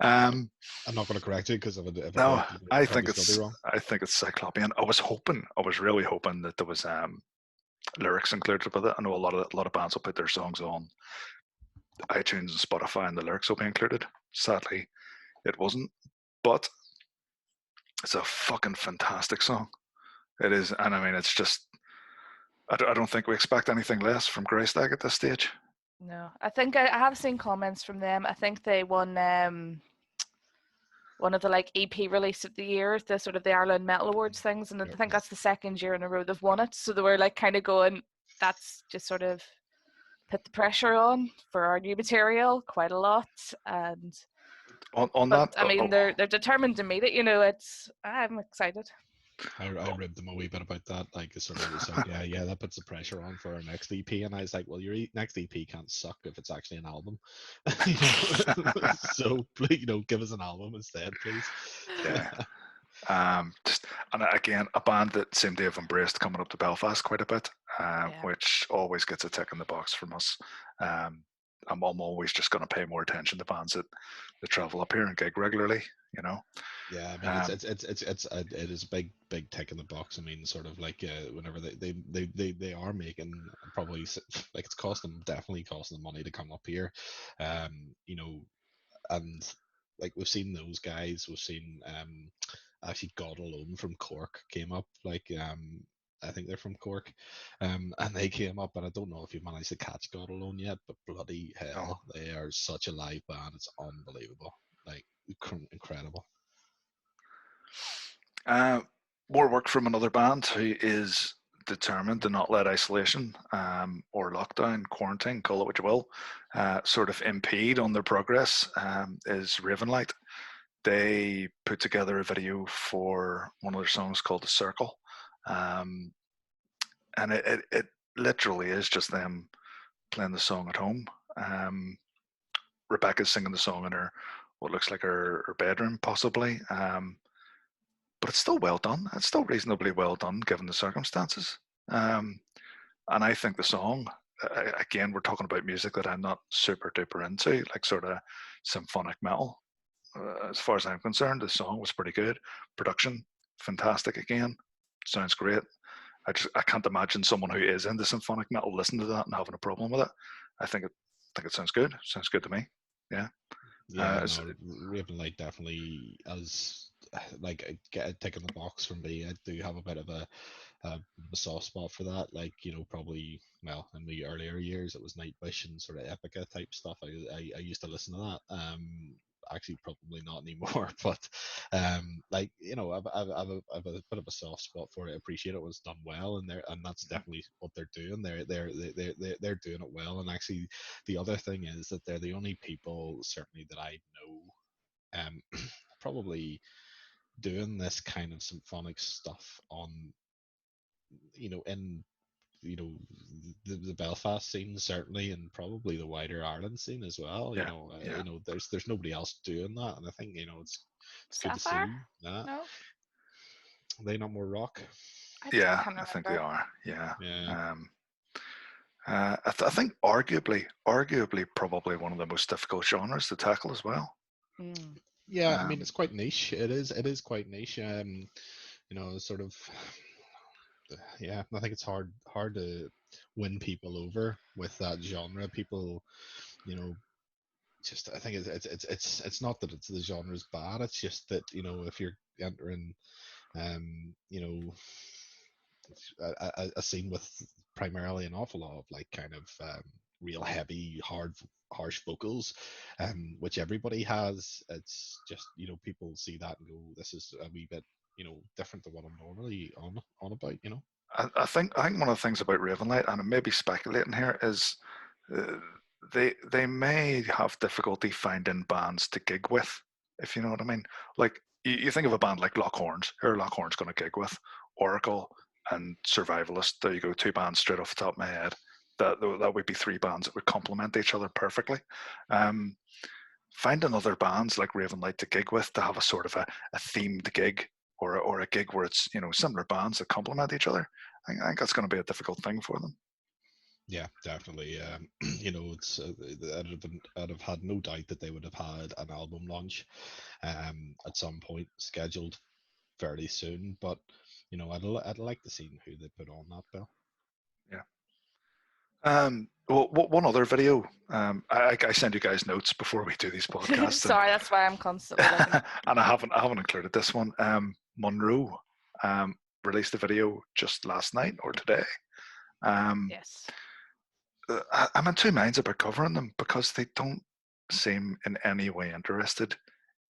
I'm not going to correct you because
no, I think it's Cyclopean. I was really hoping that there was lyrics included with it. I know a lot of bands will put their songs on iTunes and Spotify, and the lyrics will be included. Sadly, it wasn't, but it's a fucking fantastic song. It is, and I mean, it's just I don't think we expect anything less from Grey Stag at this stage.
No, I think I have seen comments from them. I think they won one of the like EP release of the year, the sort of the Ireland Metal Awards things, and I think that's the second year in a row they've won it. So they were like kind of going, that's just sort of put the pressure on for our new material quite a lot. And
on that,
I mean, they're determined to meet it. I'm excited.
I ribbed them a wee bit about that. Like, it sort of said, yeah, that puts the pressure on for our next EP. And I was like, well, your next EP can't suck if it's actually an album. So, please, give us an album instead, please.
Yeah. And again, a band that seemed to have embraced coming up to Belfast quite a bit, which always gets a tick in the box from us. I'm always just going to pay more attention to bands that travel up here and gig regularly.
Yeah, I mean, it is a big tick in the box. I mean, sort of like whenever they are making probably like definitely costing them money to come up here, and like we've seen those guys, we've seen actually God Alone from Cork came up, like I think they're from Cork, and they came up, and I don't know if you managed to catch God Alone yet, but bloody hell, they are such a live band. It's unbelievable, like incredible.
More work from another band who is determined to not let isolation or lockdown, quarantine, call it what you will, sort of impede on their progress, is Ravenlight. They put together a video for one of their songs called The Circle. And it literally is just them playing the song at home. Rebecca's singing the song in what looks like her bedroom, possibly. But it's still well done. It's still reasonably well done given the circumstances. And I think the song, again, we're talking about music that I'm not super duper into, like sort of symphonic metal. As far as I'm concerned, the song was pretty good. Production, fantastic again. Sounds great. I can't imagine someone who is into symphonic metal listening to that and having a problem with it. I think it sounds good. Sounds good to me. Yeah.
Yeah, Ravenlight definitely as like get a tick in the box from me. I do have a bit of a soft spot for that. Like, probably, well, in the earlier years it was Nightwish and sort of Epica type stuff. I used to listen to that. Actually, probably not anymore. But like, I've a bit of a soft spot for it. I appreciate it was done well, and that's definitely what they're doing. They're doing it well. And actually, the other thing is that they're the only people, certainly that I know, probably doing this kind of symphonic stuff on, in the Belfast scene, certainly, and probably the wider Ireland scene as well. There's nobody else doing that, and I think it's good to
Sapphire?
see that.
No,
Are they not more rock?
I can't
I think they
remember.
are. Yeah.
Yeah.
I think arguably, probably one of the most difficult genres to tackle as well.
Yeah, I mean, it's quite niche. It is quite niche. Sort of. Yeah, I think it's hard to win people over with that genre. People, just I think it's not that the genre is bad. It's just that if you're entering, you know, a scene with primarily an awful lot of like kind of real heavy, harsh vocals, which everybody has. It's just people see that and go, this is a wee bit different to what I'm normally on about.
I think one of the things about Ravenlight, and I may be speculating here, is uh, they may have difficulty finding bands to gig with, if you know what I mean. Like you think of a band like Lockhorns, who are Lockhorns going to gig with? Oracle and Survivalist. There you go, two bands straight off the top of my head. That would be three bands that would complement each other perfectly. Um, Finding other bands like Ravenlight to gig with, to have a sort of a themed gig, or a gig where it's similar bands that complement each other. I think that's going to be a difficult thing for them.
Yeah, definitely. It's I'd have had no doubt that they would have had an album launch at some point scheduled fairly soon. But I'd like to see who they put on that bill.
Yeah. Well, one other video. I send you guys notes before we do these podcasts.
Sorry, that's why I'm constantly looking.
And I haven't included this one. Monroe released a video just last night or today.
Yes.
I'm in two minds about covering them because they don't seem in any way interested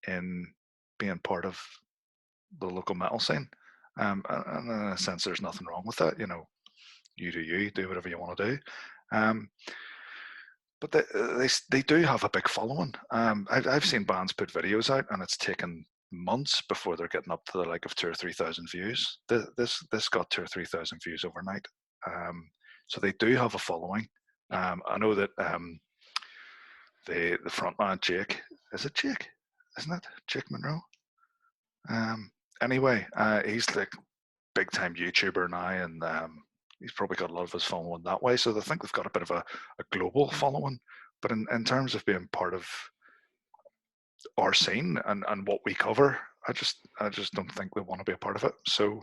in being part of the local metal scene. And in a sense, there's nothing wrong with that. You do whatever you want to do. But they do have a big following. I've seen bands put videos out, and it's taken months before they're getting up to the like of 2 or 3 thousand views. This got 2 or 3 thousand views overnight. So they do have a following. I know that the front man Jake, is it Jake? Isn't it Jake Monroe? Anyway, he's like big time YouTuber now, and he's probably got a lot of his following that way. So I think they've got a bit of a global following. But in terms of being part of our scene and what we cover, I just don't think they want to be a part of it. So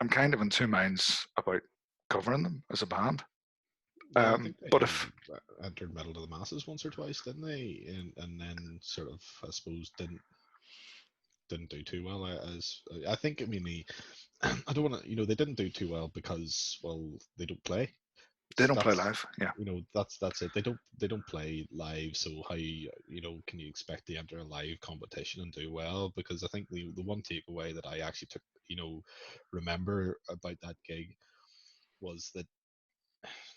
I'm kind of in two minds about covering them as a band.
Yeah, I think
But
they
if
entered Metal to the Masses once or twice, didn't they? And then sort of, I suppose, didn't do too well. As I think, I mean, I don't want to, they didn't do too well because, well, they don't play.
they don't play
That's
live, yeah,
that's it. They don't play live, so how can you expect to enter a live competition and do well? Because I think the one takeaway that I actually took, remember about that gig was that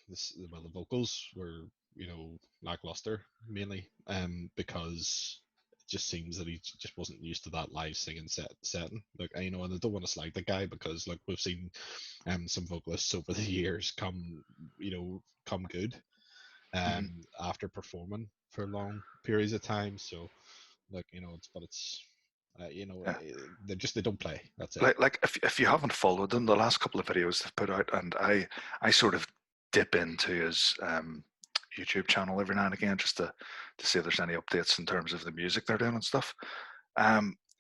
the vocals were lackluster mainly, because it just seems that he just wasn't used to that live singing setting. Like, and I don't want to slag the guy, because like we've seen some vocalists over the years come good
hmm
after performing for long periods of time. So like it's
yeah.
they don't play. That's it.
Like if you haven't followed them, the last couple of videos they've put out, and I sort of dip into his YouTube channel every now and again just to see if there's any updates in terms of the music they're doing and stuff.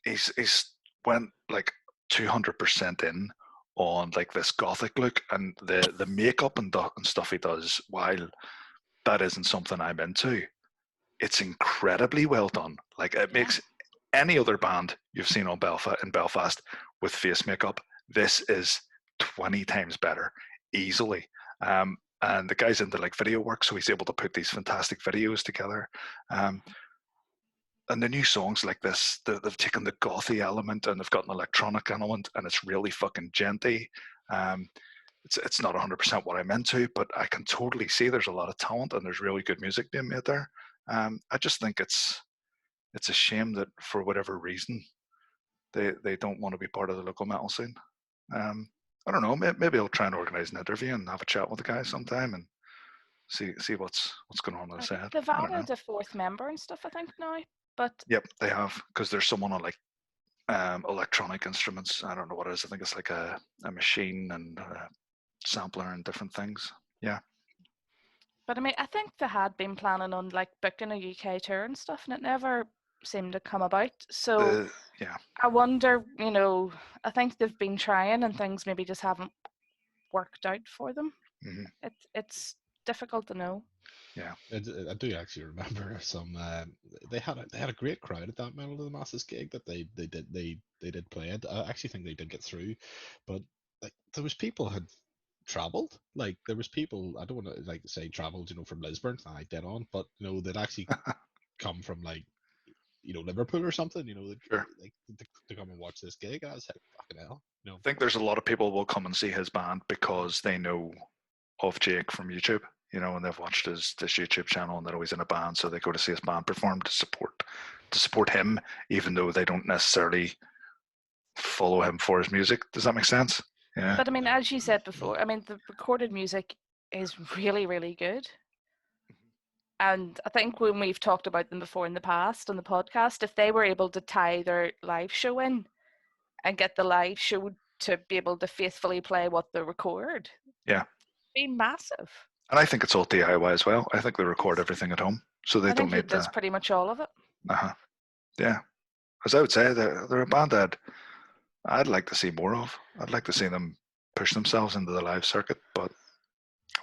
He's went like 200% in on like this gothic look, and the makeup and stuff he does. While that isn't something I'm into, it's incredibly well done. Like it
Yeah.
makes any other band you've seen on Belfast with face makeup, this is 20 times better, easily. And the guy's into like video work, so he's able to put these fantastic videos together. And the new songs like this, they've taken the gothy element and they've got an electronic element, and it's really fucking genty. Um, it's not 100% what I'm into, but I can totally see there's a lot of talent and there's really good music being made there. I just think it's a shame that for whatever reason they don't want to be part of the local metal scene. I don't know. Maybe I'll try and organise an interview and have a chat with the guy sometime and see what's going on with the set.
They've
I don't know.
added a fourth member and stuff, I think now. But
Yep, they have, because there's someone on like electronic instruments. I don't know what it is. I think it's like a machine and a sampler and different things. Yeah.
I mean, I think they had been planning on like booking a UK tour and stuff, and it never seemed to come about. So
Yeah.
I wonder, I think they've been trying, and things maybe just haven't worked out for them.
hmm
It's difficult to know.
Yeah.
I do actually remember some. They had a great crowd at that Metal to the Masses gig that they did play it. I actually think they did get through, but like there was people had traveled. Like there was people. I don't want to like say traveled, from Lisbon. I dead on, but they'd actually come from like Liverpool or something.
Sure.
Like to come and watch this gig. I was like, fucking hell.
I think there's a lot of people will come and see his band because they know of Jake from YouTube, and they've watched this YouTube channel and they're always in a band, so they go to see his band perform to support him, even though they don't necessarily follow him for his music. Does that make sense? Yeah.
But I mean,
Yeah.
as you said before, I mean, the recorded music is really, really good. And I think when we've talked about them before in the past on the podcast, if they were able to tie their live show in and get the live show to be able to faithfully play what they record,
Yeah.
it'd be massive.
And I think it's all DIY as well. I think they record everything at home, so they
I
don't
think he
need
does
to.
pretty much all of it.
Yeah. As I would say, they're a band that I'd like to see more of. I'd like to see them push themselves into the live circuit, but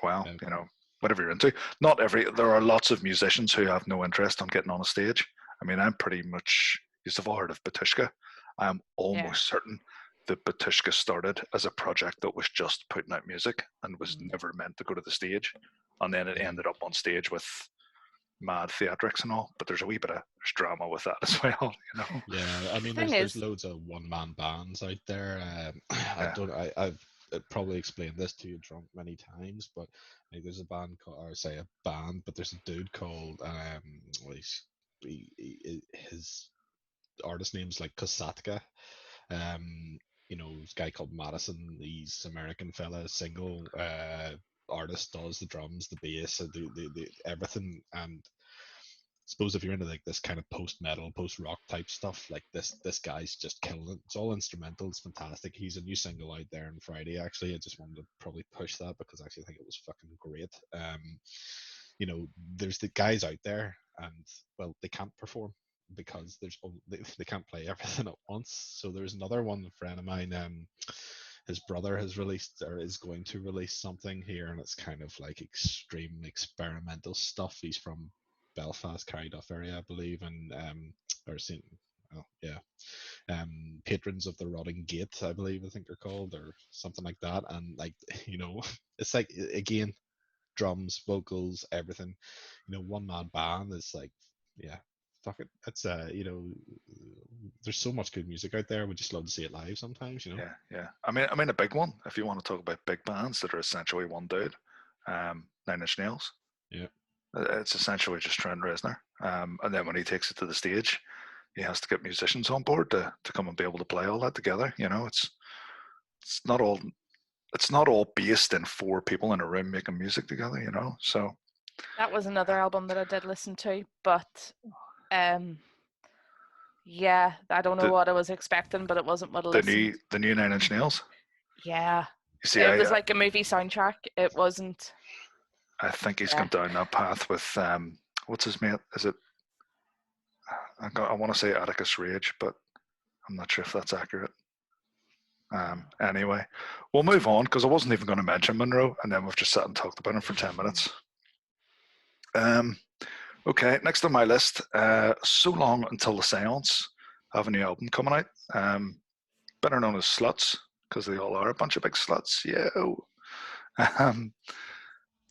well,
Yeah.
whatever you're into. Not every. There are lots of musicians who have no interest on getting on a stage. I mean, I'm pretty much. You've all heard of Batushka. I'm
Yeah.
almost certain that Batushka started as a project that was just putting out music and was
Mm.
never meant to go to the stage, and then it
Yeah.
ended up on stage with mad theatrics and all. But there's a wee bit of drama with that as well.
Yeah, I
The
mean,
thing
there's
is,
loads of one-man bands out there. I
Yeah.
don't, I've probably explained this to you drunk many times, but like, there's a band called, or say a band, but there's a dude called, well, his artist names like Kosatka. This guy called Madison. He's American fella, single artist, does the drums, the bass, the everything. And suppose if you're into like this kind of post metal, post rock type stuff, like this guy's just killing it. It's all instrumental. It's fantastic. He's a new single out there on Friday. Actually, I just wanted to probably push that because I actually think it was fucking great. There's the guys out there, and well, they can't perform because they can't play everything at once. So there's another one, a friend of mine. His brother has released or is going to release something here, and it's kind of like extreme experimental stuff. He's from Belfast, Carryduff area, I believe, and or Saint, oh yeah, Patrons of the Rotting Gate, I believe, I think they're called, or something like that. And like, it's like again, drums, vocals, everything. One man band is like, yeah, fuck it. It's there's so much good music out there. We just love to see it live sometimes.
Yeah. I mean, a big one. If you want to talk about big bands that are essentially one dude, Nine Inch Nails.
Yeah.
It's essentially just Trent Reznor. And then when he takes it to the stage, he has to get musicians on board to come and be able to play all that together. It's not all based in 4 people in a room making music together. So
that was another album that I did listen to, but yeah, I don't know what I was expecting, but it wasn't what I listened.
The new Nine Inch Nails.
Yeah,
You see,
it was like a movie soundtrack. It wasn't.
I think he's gone down that path with what's his mate? Is it? I want to say Atticus Rage, but I'm not sure if that's accurate. Anyway, we'll move on because I wasn't even going to mention Monroe, and then we've just sat and talked about him for 10 minutes. Okay, next on my list, So Long Until the Seance have a new album coming out. Better known as Sluts, because they all are a bunch of big sluts. Yeah.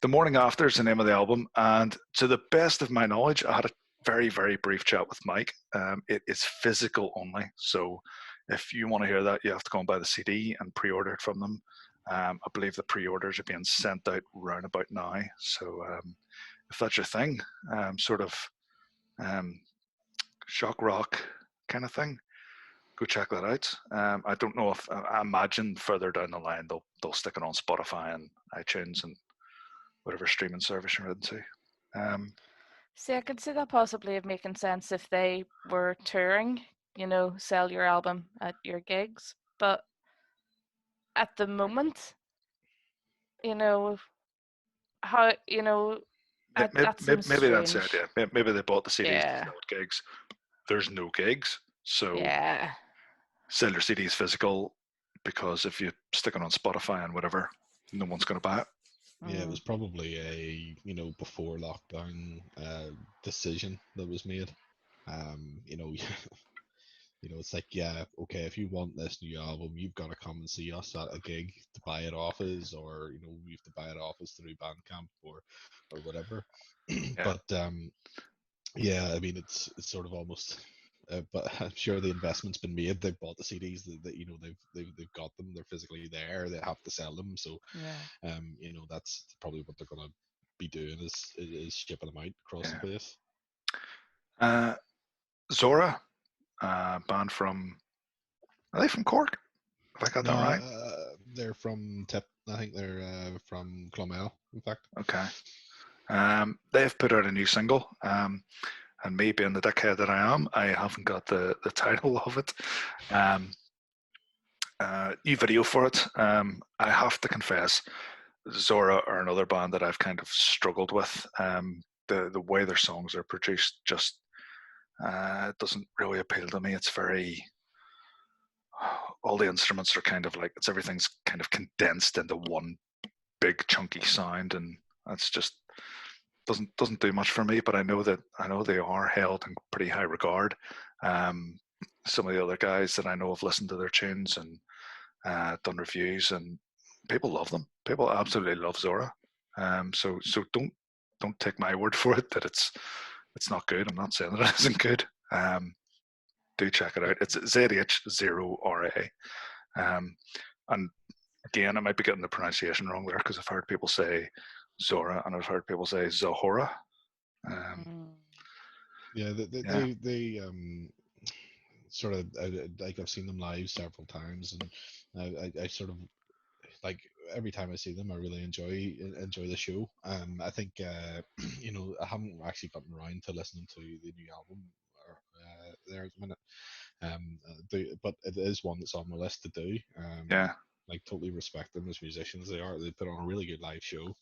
The Morning After is the name of the album, and to the best of my knowledge, I had a very, very brief chat with Mike. It is physical only, so if you want to hear that, you have to go and buy the CD and pre-order it from them. I believe the pre-orders are being sent out round about now, so if that's your thing, sort of shock rock kind of thing, go check that out. I don't know if I imagine further down the line they'll stick it on Spotify and iTunes and whatever streaming service you're into.
See, I could see that possibly of making sense if they were touring, sell your album at your gigs. But at the moment, how, that seems
maybe that's
strange.
the idea. Maybe they bought the CDs
Yeah.
to sell at gigs. There's no gigs, so
Yeah.
sell your CDs physical, because if you stick it on Spotify and whatever, no one's going to buy it.
Yeah, it was probably a before lockdown decision that was made. It's like, yeah, okay, if you want this new album, you've got to come and see us at a gig to buy it off us, or you have to buy it off us through Bandcamp or whatever.
Yeah.
But yeah, I mean, it's sort of almost. But I'm sure the investment's been made. They've bought the CDs. That they've got them. They're physically there. They have to sell them. So
yeah.
That's probably what they're gonna be doing is shipping them out across the place.
Zora, band from, are they from Cork? Have I got that right?
They're from Tip. I think they're from Clonmel, in fact.
Okay. They've put out a new single. And me being the dickhead that I am, I haven't got the title of it. New video for it. I have to confess, Zora are another band that I've kind of struggled with. The way their songs are produced just doesn't really appeal to me. It's very, all the instruments are kind of like, everything's kind of condensed into one big chunky sound, and that's just doesn't do much for me. But I know they are held in pretty high regard. Some of the other guys that I know have listened to their tunes and done reviews, and people love them. People absolutely love Zora. So don't take my word for it that it's not good. I'm not saying that it isn't good. Do check it out. It's ZH0RA. And again, I might be getting the pronunciation wrong there, because I've heard people say Zora and I've heard people say Zahora.
Yeah, sort of like I've seen them live several times, and I sort of like every time I see them, I really enjoy the show. I think I haven't actually gotten around to listening to the new album there at the minute. But it is one that's on my list to do.
Yeah.
Like totally respect them as musicians. They put on a really good live show.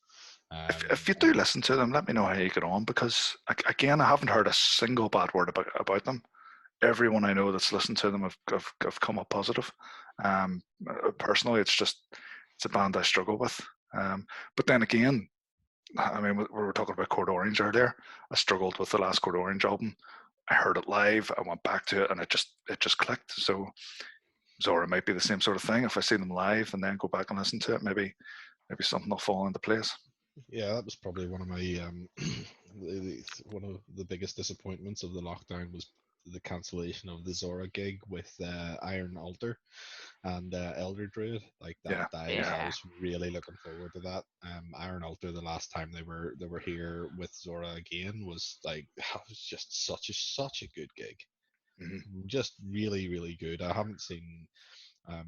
If you do listen to them, let me know how you get on, because again, I haven't heard a single bad word about them. Everyone I know that's listened to them have come up positive. Personally, it's a band I struggle with. But then again, I mean, we were talking about Code Orange earlier. I struggled with the last Code Orange album. I heard it live. I went back to it, and it just clicked. So Zora might be the same sort of thing. If I see them live and then go back and listen to it, maybe something will fall into place.
Yeah, that was probably one of my one of the biggest disappointments of the lockdown was the cancellation of the Zora gig with Iron Altar and Elder Druid. Like that
Yeah.
died. I
Yeah.
was really looking forward to that. Iron Altar, the last time they were here with Zora again, was like that was just such a good gig.
Mm-hmm.
Just really good. I haven't seen I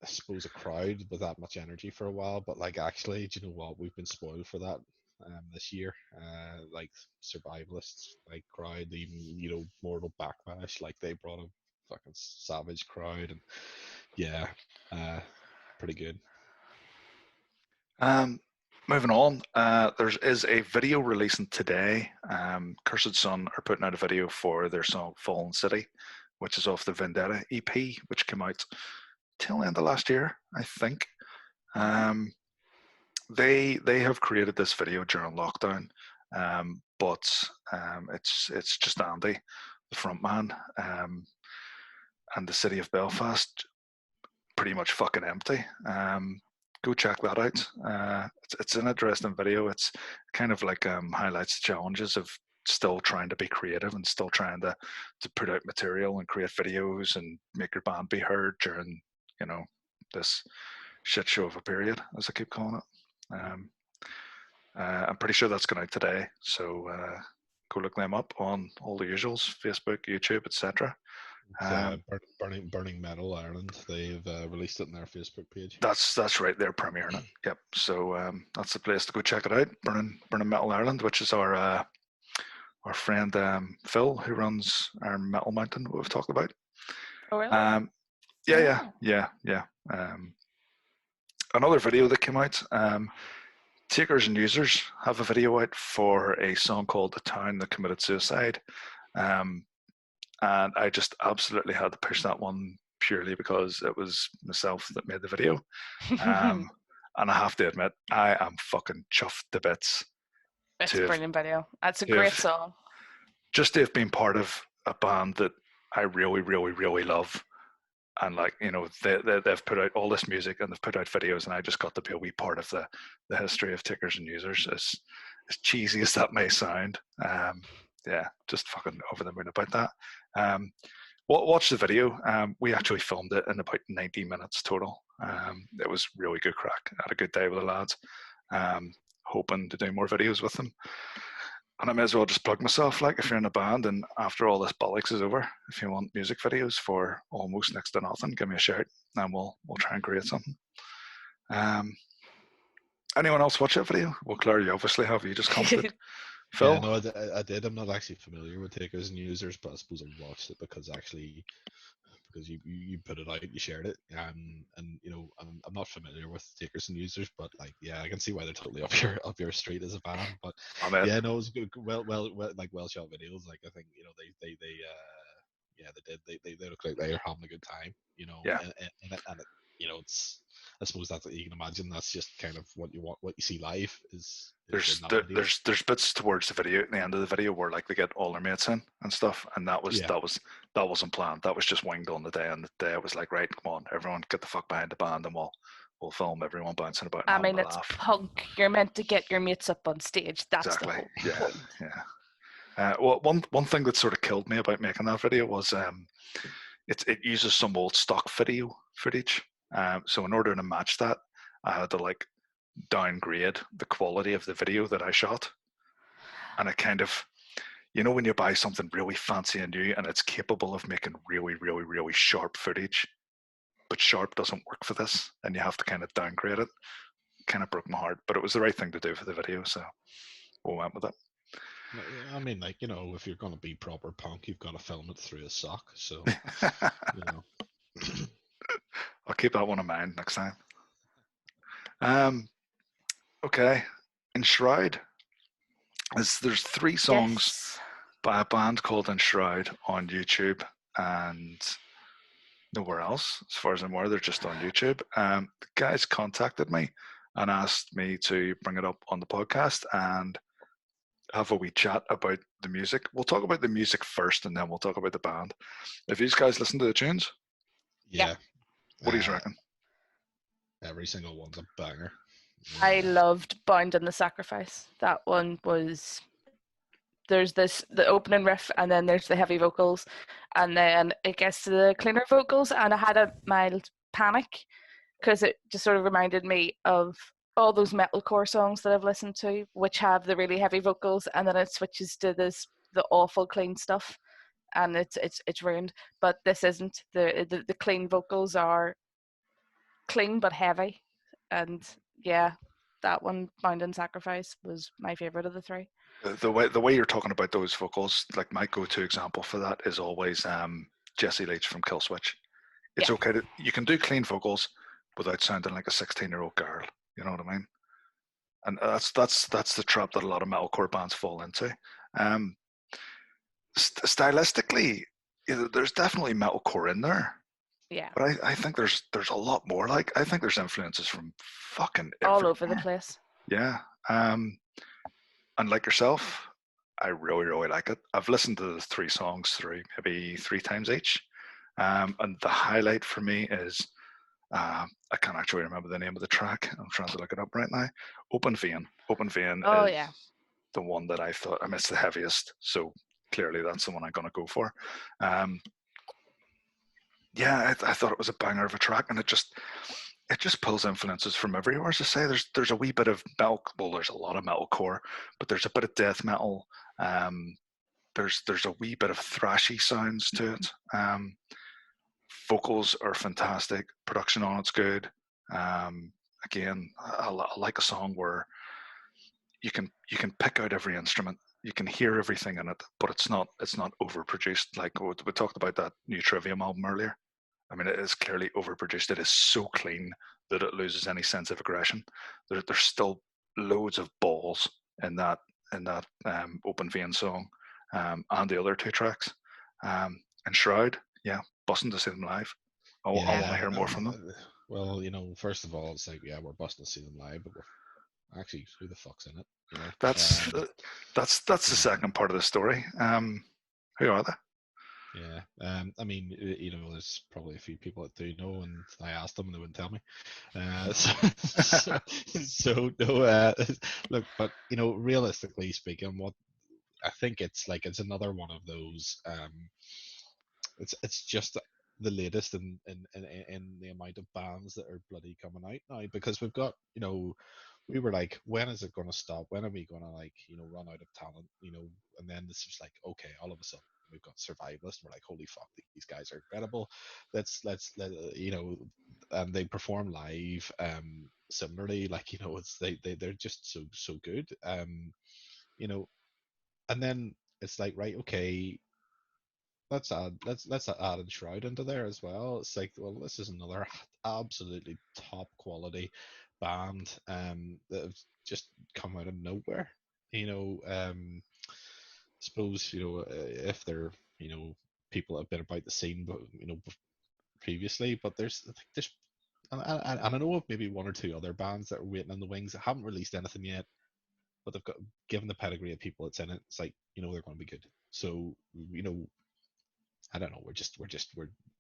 suppose a crowd with that much energy for a while, but like actually, do you know what? We've been spoiled for that this year. Like survivalists, like crowd, even Mortal Backlash, like they brought a fucking savage crowd, and yeah, pretty good.
Moving on, there is a video releasing today. Cursed Sun are putting out a video for their song Fallen City, which is off the Vendetta EP, which came out till end of last year, I think. They have created this video during lockdown, but it's just Andy, the front man, and the city of Belfast pretty much fucking empty. Go check that out. It's an interesting video. It's kind of like highlights the challenges of still trying to be creative and still trying to put out material and create videos and make your band be heard during this shit show of a period, as I keep calling it. I'm pretty sure that's going out today, so go look them up on all the usuals: Facebook, YouTube, etc.
Burning Metal Ireland. They've released it on their Facebook page.
That's right. They're premiering it. Yep. So that's the place to go check it out. Burning Metal Ireland, which is our friend Phil, who runs our Metal Mountain, what we've talked about.
Oh really?
Yeah. Another video that came out. Takers and Users have a video out for a song called "The Town That Committed Suicide." And I just absolutely had to push that one purely because it was myself that made the video. And I have to admit, I am fucking chuffed to bits.
It's a brilliant video. That's a great song.
Just to have been part of a band that I really, really, really love. And they've put out all this music and they've put out videos, and I just got to be a wee part of the history of Takers and Users. As cheesy as that may sound, yeah, just fucking over the moon about that. Watch the video. We actually filmed it in about 90 minutes total. It was really good crack. I had a good day with the lads. Hoping to do more videos with them. And I may as well just plug myself, like, if you're in a band and after all this bollocks is over, if you want music videos for almost next to nothing, give me a shout and we'll try and create something. Anyone else watch that video? Well, Claire, you obviously have. You just commented. Phil?
Yeah, no, I did. I'm not actually familiar with Takers and Users, but I suppose I watched it because you put it out, you shared it, and I'm not familiar with Takers and Users, but like yeah, I can see why they're totally up your street as a band. But yeah, no, it was good, well shot videos. Like I think they look like they're having a good time,
Yeah.
and it's, I suppose that's, you can imagine that's just kind of what you see live is
there's bits towards the video at the end of the video where like they get all their mates in and stuff, and that wasn't planned. That was just winged on the day, and the day I was like, right, come on, everyone get the fuck behind the band and we'll film everyone bouncing about.
I mean, it's punk. You're meant to get your mates up on stage. That's
exactly.
The whole point.
Well, one thing that sort of killed me about making that video was it uses some old stock video footage. So in order to match that, I had to like downgrade the quality of the video that I shot, and it kind of, you know when you buy something really fancy and new and it's capable of making really, really, really sharp footage, but sharp doesn't work for this, and you have to kind of downgrade it. Kind of broke my heart, but it was the right thing to do for the video, so we went with it.
I mean, like, you know, if you're going to be proper punk, you've got to film it through a sock. So, you know.
I'll keep that one in mind next time. Okay, Enshroud. There's 3 songs
Yes.
by a band called Enshroud on YouTube and nowhere else, as far as I'm aware. They're just on YouTube. The guys contacted me and asked me to bring it up on the podcast and have a wee chat about the music. We'll talk about the music first, and then we'll talk about the band. If you guys listen to the tunes,
Yeah.
what do you reckon?
Every single one's a banger.
I loved Bound in the Sacrifice. That one was, there's the opening riff, and then there's the heavy vocals, and then it gets to the cleaner vocals, and I had a mild panic because it just sort of reminded me of all those metalcore songs that I've listened to, which have the really heavy vocals, and then it switches to the awful clean stuff, and it's ruined. But this isn't. The clean vocals are clean but heavy, and yeah, that one, Bound in Sacrifice, was my favorite of the 3.
The way you're talking about those vocals, like my go-to example for that is always Jesse Leach from Killswitch. It's okay to, you can do clean vocals without sounding like a 16-year-old girl. You know what I mean? And that's the trap that a lot of metalcore bands fall into. Stylistically, there's definitely metalcore in there.
Yeah.
But I think there's a lot more. Like, I think there's influences from fucking
all
everywhere.
over the place.
Yeah. And like yourself, I really, really like it. I've listened to the 3 songs through maybe 3 times each. And the highlight for me is, I can't actually remember the name of the track. I'm trying to look it up right now. Open Vein. Open Vein is the one that I thought, I mean, it's the heaviest. So clearly that's the one I'm going to go for. Yeah, I thought it was a banger of a track, and it just pulls influences from everywhere. As I say, there's a wee bit of metal. Well, there's a lot of metalcore, but there's a bit of death metal. There's a wee bit of thrashy sounds to it. Vocals are fantastic. Production on it's good. Again, I like a song where you can pick out every instrument. You can hear everything in it, but it's not overproduced. Like we talked about that new Trivium album earlier. I mean, it is clearly overproduced. It is so clean that it loses any sense of aggression. There's still loads of balls in that Open Vein song, and the other 2 tracks. And Shroud, yeah, busting to see them live. I want to hear more from them.
Well, you know, first of all, it's like, yeah, we're busting to see them live, but we're actually, who the fuck's in it? You know?
That's the second part of the story. Who are they?
Yeah, I mean, you know, there's probably a few people that do know, and I asked them and they wouldn't tell me. So no, look, but you know, realistically speaking, what I think it's another one of those. It's just the latest in the amount of bands that are bloody coming out now, because we've got, you know, we were like, when is it going to stop? When are we going to, like, you know, run out of talent? You know, and then it's just like, okay, all of a sudden we've got Survivalist. We're like, holy fuck, these guys are incredible. Let's you know, and they perform live. Similarly, like, you know, it's they're just so good. You know, and then it's like, right, okay, let's add Enshroud into there as well. It's like, well, this is another absolutely top quality band that have just come out of nowhere. You know, suppose, you know, if they're, you know, people that have been about the scene, but, you know, previously, but there's and I know of maybe 1 or 2 other bands that are waiting in the wings that haven't released anything yet, but they've got, given the pedigree of people that's in it, it's like, you know, they're going to be good. So, you know, I don't know.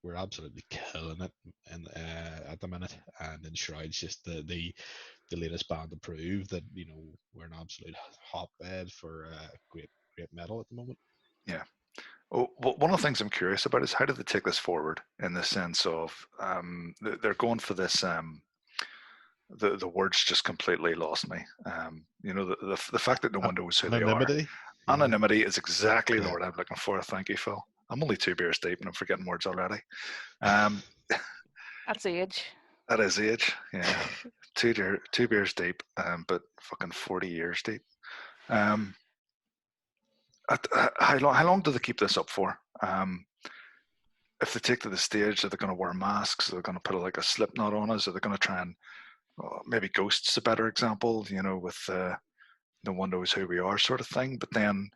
We're absolutely killing it, and at the minute, and Enshroud's just the latest band to prove that, you know, we're an absolute hotbed for great metal at the moment.
Yeah. Well, one of the things I'm curious about is how do they take this forward in the sense of they're going for this. The words just completely lost me. You know, the fact that no one knows who they are.
Anonymity.
Anonymity is exactly the
Yeah.
word I'm looking for. Thank you, Phil. I'm only 2 beers deep and I'm forgetting words already. Um,
That's age.
that is age. Yeah, 2 beers deep, but fucking 40 years deep. How long do they keep this up for? If they take to the stage, are they going to wear masks? Are they going to put like a slip knot on us? Are they going to try and maybe Ghost's a better example, with no one knows who we are sort of thing. But then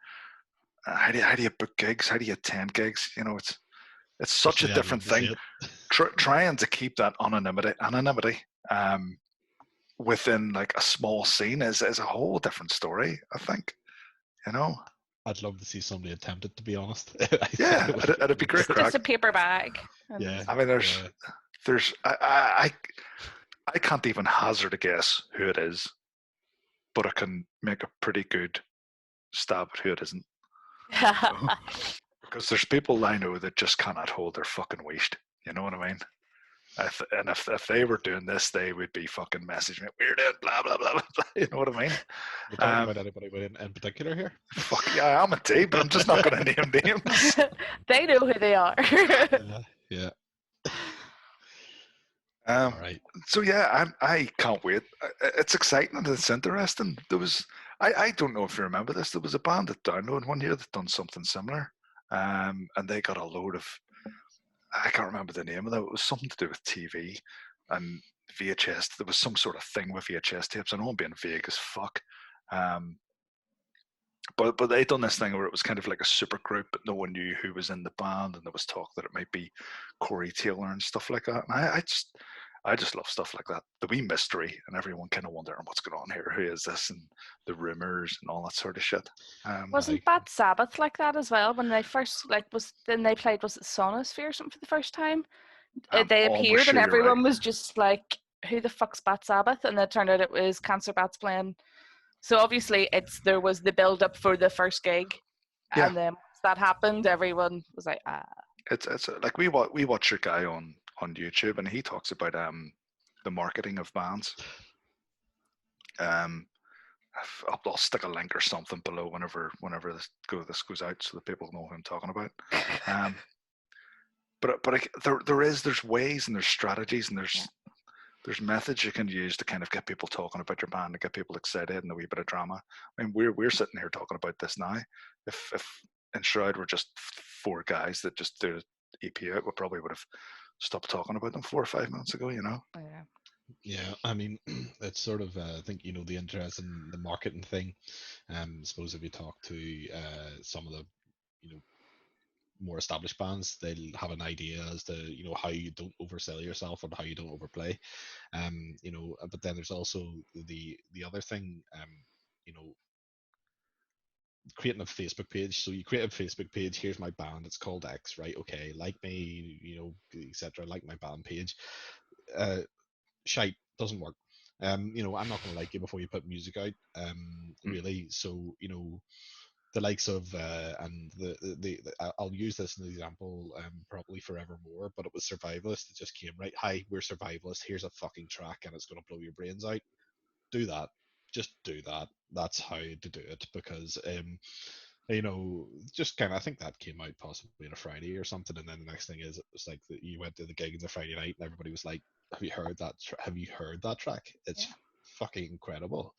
how do you book gigs? How do you attend gigs? It's such a
Especially I'd
different
love to see
thing.
it.
Trying to keep that anonymity within like a small scene is a whole different story, I think.
I'd love to see somebody attempt it, to be honest.
Yeah, it'd be great
Just
crack.
a paper bag. And
Yeah.
I mean, there's I can't even hazard a guess who it is, but I can make a pretty good stab at who it isn't. Because there's people I know that just cannot hold their fucking waist. You know what I mean? If they were doing this, they would be fucking messaging me, we're doing blah, blah, blah, blah. You know what I mean?
We're talking about anybody in particular here?
Fuck yeah, I'm a T, but I'm just not going to name names.
They know who they are.
Yeah.
All
right.
So yeah, I can't wait. It's exciting and it's interesting. I don't know if you remember this. There was a band at Download one year that done something similar, and they got a load of. I can't remember the name of that. It was something to do with TV and VHS. There was some sort of thing with VHS tapes. I know I'm being vague as fuck. But they done this thing where it was kind of like a super group, but no one knew who was in the band, and there was talk that it might be Corey Taylor and stuff like that. And I just love stuff like that. The wee mystery, and everyone kind of wondering what's going on here. Who is this? And the rumors and all that sort of shit.
Wasn't Bad Sabbath like that as well when they first then they played, was it Sonosphere or something for the first time? They appeared and everyone was just like, who the fuck's Bat Sabbath? And it turned out it was Cancer Bats playing. So obviously there was the build up for the first gig, and then once that happened, everyone was like, ah.
It's like we watch your guy on YouTube, and he talks about the marketing of bands. I'll stick a link or something below whenever this goes out, so that people know who I'm talking about. But there's ways and there's strategies and there's methods you can use to kind of get people talking about your band, to get people excited and a wee bit of drama. I mean, we're sitting here talking about this now. If in Shroud were just 4 guys that just did an EP out, we probably would have stopped talking about them 4 or 5 months ago.
Yeah.
Yeah, I mean, it's sort of, I think, the interest in the marketing thing. I suppose if you talk to some of the, more established bands, they'll have an idea as to, how you don't oversell yourself and how you don't overplay. But then there's also the other thing, creating a Facebook page. So you create a Facebook page, here's my band, it's called X, right? Okay, like me, etc. Like my band page. Shite doesn't work. I'm not going to like you before you put music out, really. So the likes of and the I'll use this as an example, probably forevermore, but it was Survivalist that just came, right, hi, we're Survivalist, here's a fucking track and it's going to blow your brains out. Do that. Just do that. That's how to do it, because just kind of, I think that came out possibly on a Friday or something, and then the next thing is it's like you went to the gig on the Friday night and everybody was like, have you heard that have you heard that track? It's fucking incredible.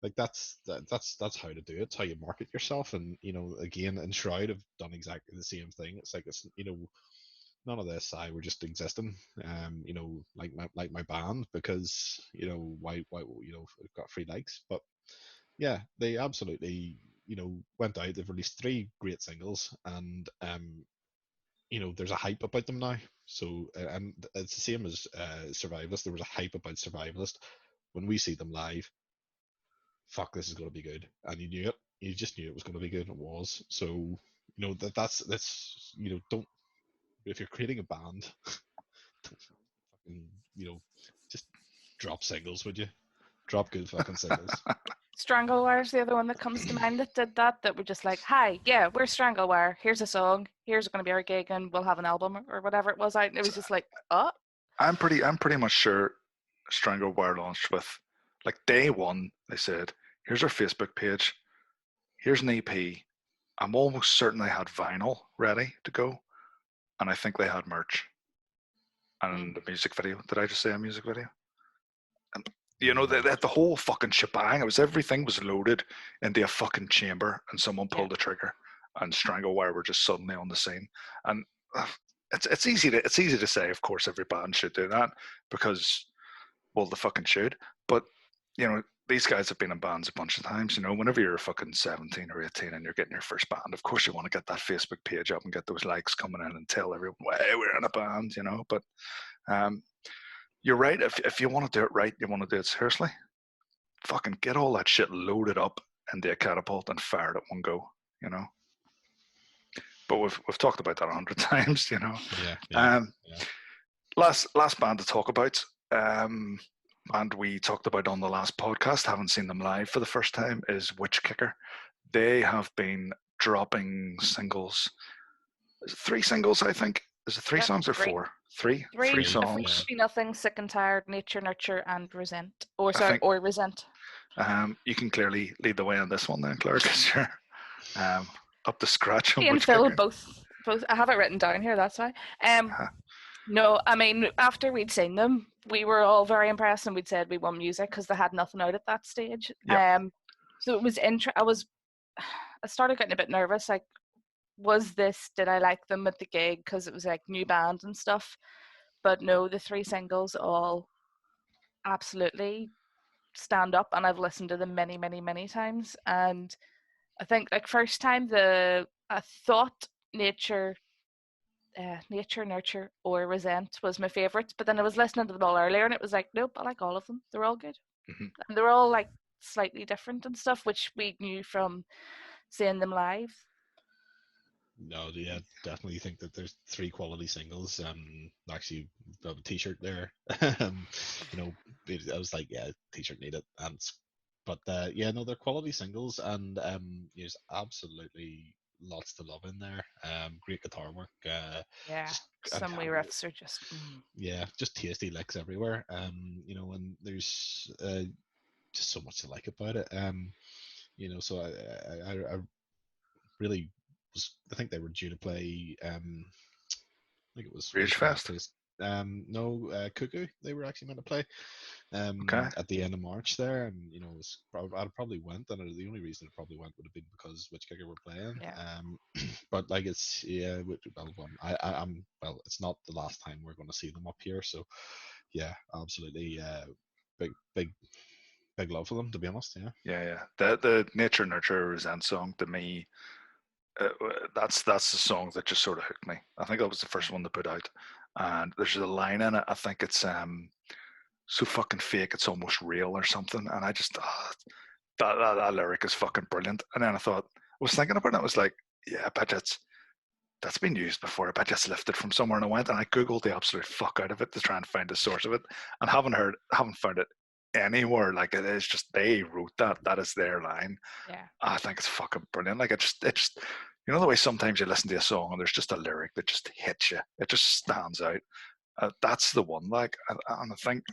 Like that's how to do it. It's how you market yourself. And again, in Shroud have done exactly the same thing. It's like, it's none of this, we're just existing, like my band, because why we've got free likes. But yeah, they absolutely went out. They've released 3 great singles, and there's a hype about them now. So and it's the same as Survivalist. There was a hype about Survivalist. When we see them live, fuck, this is going to be good, and you knew it. You just knew it was going to be good, and it was. So that's don't, if you're creating a band, fucking just drop singles, would you? Drop good fucking singles.
Stranglewire's the other one that comes to mind that did that were just like, hi, yeah, we're Stranglewire, here's a song, here's going to be our gig, and we'll have an album or whatever it was out. And it was just like, oh.
I'm pretty much sure Stranglewire launched with, like, day one, they said, here's our Facebook page, here's an EP. I'm almost certain they had vinyl ready to go, and I think they had merch and the music video. Did I just say a music video? And the whole fucking shebang. It was everything was loaded into a fucking chamber, and someone pulled the trigger, and Stranglewire were just suddenly on the scene. And it's easy to say. Of course, every band should do that because, well, they fucking should. But these guys have been in bands a bunch of times. Whenever you're fucking 17 or 18 and you're getting your first band, of course you want to get that Facebook page up and get those likes coming in and tell everyone, hey, we're in a band, But you're right. If you want to do it right, you want to do it seriously, fucking get all that shit loaded up into a catapult and fire it at one go, But we've talked about that 100 times,
Yeah.
Last band to talk about, and we talked about on the last podcast, haven't seen them live for the first time, is Witch Kicker. They have been dropping singles. 3 singles, I think. Is it 3 songs or 4? Three songs.
Be Nothing, Sick and Tired, Nature, Nurture, and Resent. Or Resent.
You can clearly lead the way on this one then, Claire, because you're up to scratch on
Witch Kicker. Both. I have it written down here, that's why. No, I mean, after we'd seen them, we were all very impressed, and we'd said we want music because they had nothing out at that stage.
Yep.
So it was I started getting a bit nervous, like, did I like them at the gig because it was like new band and stuff? But no, the 3 singles all absolutely stand up, and I've listened to them many, many, many times. And I think, like, first time I thought Nature, Nurture, or Resent was my favourite, but then I was listening to them all earlier, and it was like, nope, I like all of them. They're all good.
Mm-hmm.
And they're all like slightly different and stuff, which we knew from seeing them live.
No, yeah, definitely think that there's 3 quality singles. Actually, I have a T-shirt there. I was like, yeah, T-shirt need it, but no, they're quality singles, and there's absolutely lots to love in there. Great guitar work.
Some wee riffs are just
just tasty licks everywhere. And there's just so much to like about it. So I really I think they were due to play. I think it was
Rage Fest.
No, Cuckoo. They were actually meant to play at the end of March there, and I probably went, and the only reason I probably went would have been because Witch Kicker were playing.
Yeah.
But like it's it's not the last time we're going to see them up here, so yeah, absolutely, big love for them, to be honest.
Yeah. The Nature Nurture Resent song, to me, that's the song that just sort of hooked me. I think that was the first one they put out, and there's a line in it. I think it's so fucking fake it's almost real or something, and I just that lyric is fucking brilliant. And then I was thinking about it. I was like, yeah, I bet that's been used before. I bet it's lifted from somewhere. And I went and I googled the absolute fuck out of it to try and find the source of it, and haven't found it anywhere. Like, it is just, they wrote that is their line.
Yeah,
I think it's fucking brilliant. Like, it just the way sometimes you listen to a song and there's just a lyric that just hits you, it just stands out. That's the one. Like, and I think,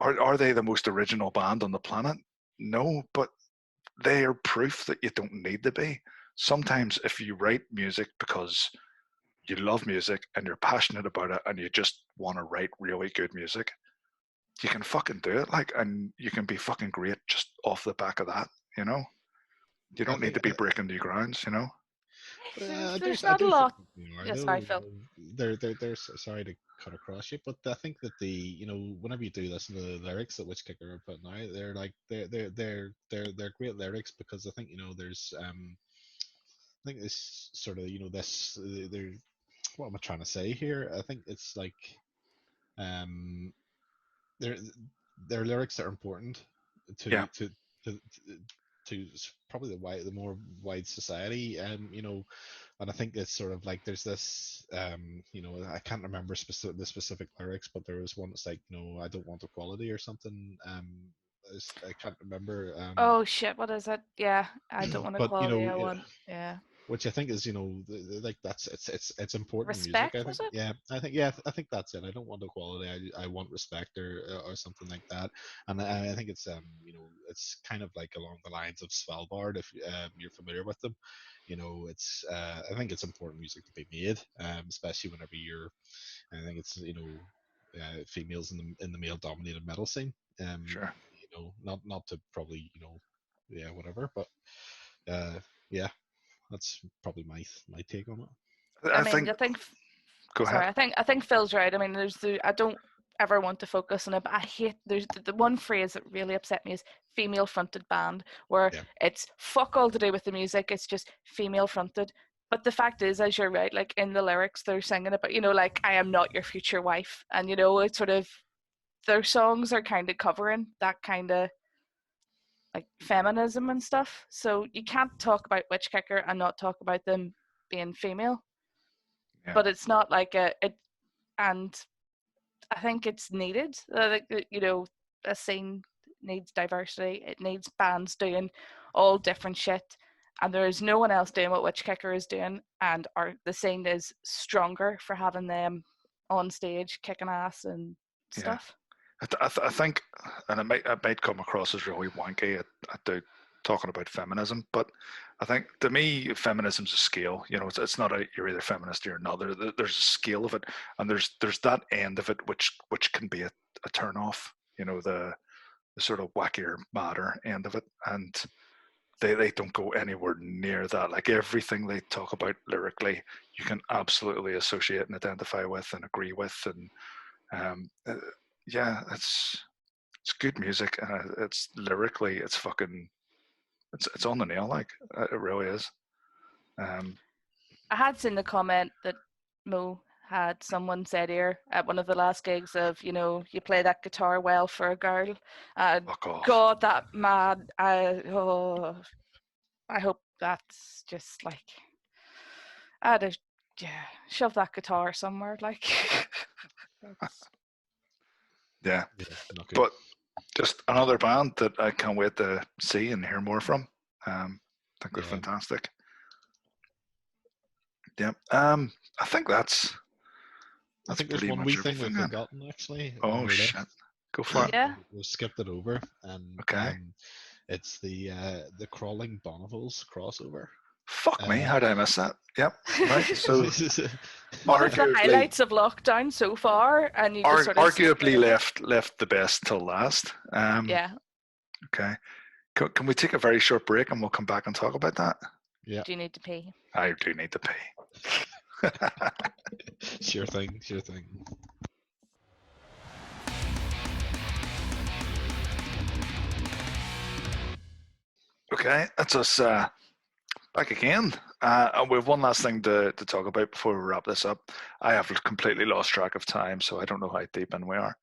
are they the most original band on the planet? No, but they are proof that you don't need to be. Sometimes if you write music because you love music and you're passionate about it and you just want to write really good music, you can fucking do it. Like, and you can be fucking great just off the back of that. You don't need to be breaking new grounds.
There's not a lot. Yes, I felt.
They're sorry to cut across you, but I think that whenever you do listen to the lyrics that Witch Kicker are putting out, they're like they're great lyrics, because I think there's I think this sort of this there. What am I trying to say here? I think it's like their lyrics that are important to
Yeah.
to probably the more wide society, and I think it's sort of like there's this I can't remember the specific lyrics, but there was one that's like, I don't want equality or something. I can't remember.
Oh shit! What is it? Yeah, I don't want
but
equality. I want. Yeah.
which I think is, like that's it's important in music. I
Respect,
think,
was it?
I think that's it. I don't want equality. I want respect, or something like that. And I think it's it's kind of like along the lines of Svalbard, if you're familiar with them. It's I think it's important music to be made, especially whenever you're. I think it's females in the male dominated metal scene.
Sure.
Not to probably yeah, whatever, but yeah, that's probably my take on it.
I
I
mean,
think.
I think
Go ahead.
sorry, I think Phil's right. I mean, I don't ever want to focus on it, but I hate there's the one phrase that really upset me is female fronted band, where
Yeah.
it's fuck all to do with the music, it's just female fronted. But the fact is, as you're right, like in the lyrics they're singing about, like I am not your future wife, and it's sort of their songs are kind of covering that kind of like feminism and stuff. So you can't talk about Witch Kicker and not talk about them being female.
Yeah.
But it's not like it, and I think it's needed. Like a scene needs diversity. It needs bands doing all different shit, and there is no one else doing what Witch Kicker is doing. And the scene is stronger for having them on stage kicking ass and
Yeah.
stuff.
I think, and it might come across as really wanky at talking about feminism, but I think to me, feminism's a scale. It's not you're either feminist or you're not. There's a scale of it, and there's that end of it which can be a turn off. The sort of wackier, madder end of it, and they don't go anywhere near that. Like everything they talk about lyrically, you can absolutely associate and identify with and agree with, and yeah, it's good music, and it's lyrically, it's fucking, it's on the nail. Like it really is.
I had seen the comment that Mo had someone said here at one of the last gigs of, you play that guitar well for a girl.
Fuck off.
God, that man. I hope that's just like, I'd have, yeah, shove that guitar somewhere. Like,
Yeah,
Not good.
but just another band that I can't wait to see and hear more from. I think they're fantastic. Yeah. I think that's
I think there's
pretty
one
much
wee thing we've
everything then.
forgotten actually on
Oh
our
shit.
list.
Go for it.
yeah.
We skipped it over, and
Okay.
it's the Crawling Bonnevilles crossover.
Fuck me, how did I miss that? Yep. Right. So
One of the
arguably,
highlights of lockdown so far, and you just sort of
arguably left the best till last.
yeah.
Okay. Can we take a very short break and we'll come back and talk about that?
Yeah.
Do you need to pee?
I do need to pee.
Sure thing.
Okay, that's us back again. And we have one last thing to talk about before we wrap this up. I have completely lost track of time, so I don't know how deep in we are.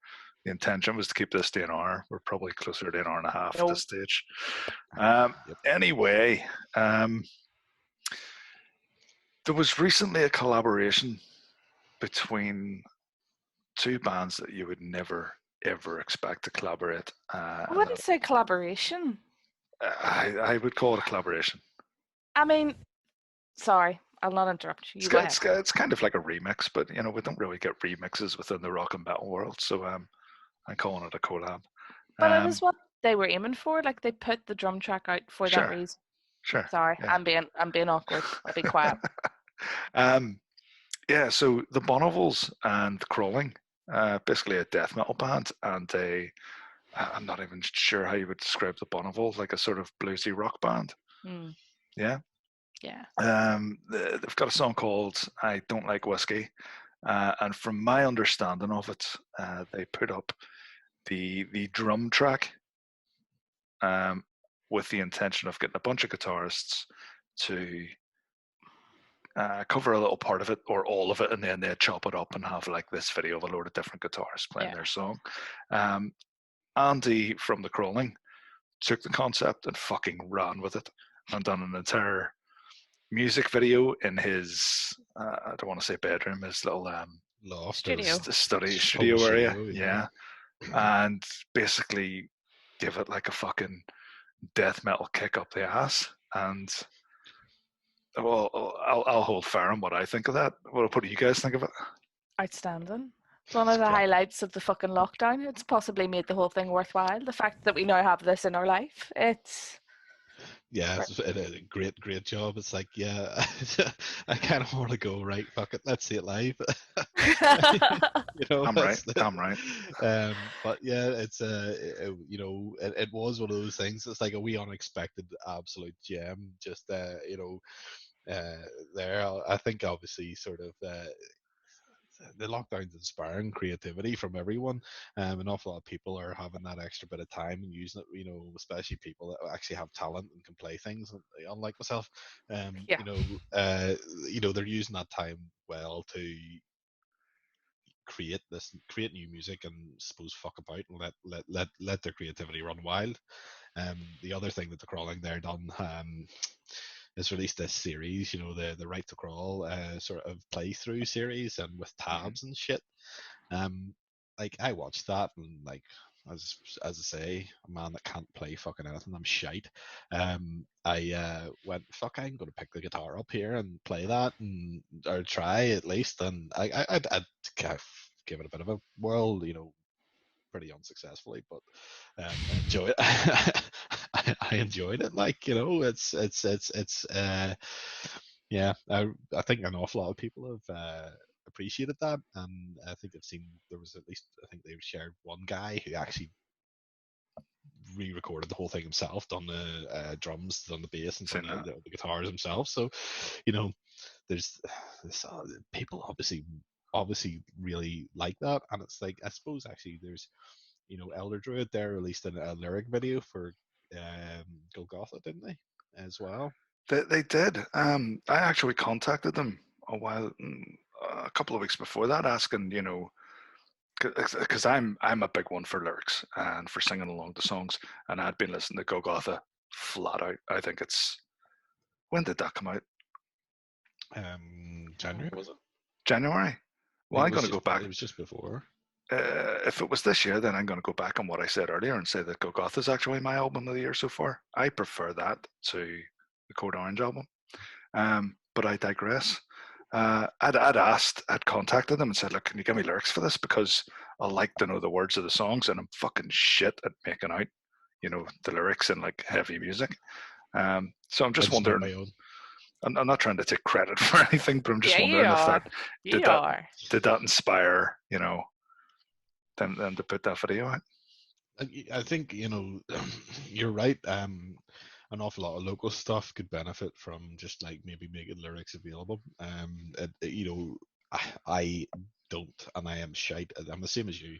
The intention was to keep this to an hour. We're probably closer to an hour and a half at this stage. Anyway, there was recently a collaboration between two bands that you would never, ever expect to collaborate.
I wouldn't say collaboration.
I would call it a collaboration.
I mean, sorry, I'll not interrupt you.
It's kind of like a remix, but we don't really get remixes within the rock and metal world, so I'm calling it a collab.
But it was what they were aiming for. Like they put the drum track out for that reason.
Sure.
Sorry,
yeah.
I'm being awkward. I'll be quiet.
Yeah. So the Bonnevilles and Crawling, basically a death metal band, and I'm not even sure how you would describe the Bonnevilles, like a sort of bluesy rock band.
Mm.
Yeah.
Yeah.
They've got a song called "I Don't Like Whiskey," and from my understanding of it, they put up the drum track with the intention of getting a bunch of guitarists to cover a little part of it or all of it, and then they chop it up and have like this video of a load of different guitarists playing their song. Andy from the Crawling took the concept and fucking ran with it and done an entire music video in his I don't want to say bedroom, his little
loft
studio area. Yeah. And basically give it like a fucking death metal kick up the ass. And Well, I'll hold firm on what I think of that. What do you guys think of it?
Outstanding. It's one
It's
of the
crap.
highlights of the fucking lockdown. It's possibly made the whole thing worthwhile. The fact that we now have this in our life. It's
Yeah, it's a great job. It's like, yeah, I kind of want to go, right, fuck it, let's see it live.
I'm right.
That's
I'm right.
but yeah, it's it was one of those things. It's like a wee unexpected absolute gem. Just there. I think obviously sort of the lockdown's inspiring creativity from everyone. An awful lot of people are having that extra bit of time and using it. Especially people that actually have talent and can play things, unlike myself.
Yeah.
They're using that time well to create new music and suppose fuck about and let their creativity run wild. The other thing that the crawling there done has released this series, the Right to Crawl sort of playthrough series and with tabs and shit. Like I watched that and like as I say, a man that can't play fucking anything, I'm shite. I went fuck. I'm going to pick the guitar up here and play that and or try at least, and I'd kind of give it a bit of a whirl, pretty unsuccessfully, but I enjoy it. I enjoyed it. Like it's yeah. I think an awful lot of people have appreciated that, and I think I've seen there was at least I think they shared one guy who actually re-recorded the whole thing himself, done the drums, done the bass, and done
Seen that.
the guitars himself. So, you know, there's this, people obviously really like that, and it's like I suppose actually there's Elder Druid there released a lyric video for Golgotha, didn't they, as well?
They did. I actually contacted them a couple of weeks before that, asking, because I'm a big one for lyrics and for singing along to songs, and I'd been listening to Golgotha flat out. I think when did that come out?
January, was it?
January.
I
Well,
think
I'm going to go back.
it was just before.
If it was this year, then I'm going to go back on what I said earlier and say that Golgotha is actually my album of the year so far. I prefer that to the Code Orange album. But I digress. I'd contacted them and said, look, can you give me lyrics for this? Because I like to know the words of the songs, and I'm fucking shit at making out, the lyrics in like heavy music. So I'm
I
just
just make
wondering.
my own.
I'm not trying to take credit for anything, but I'm just
Yeah, you
wondering if
are.
did
You
that
are.
did that inspire them to put that video out.
I think you're right. An awful lot of local stuff could benefit from just like maybe making lyrics available. I don't, and I am shite. I'm the same as you.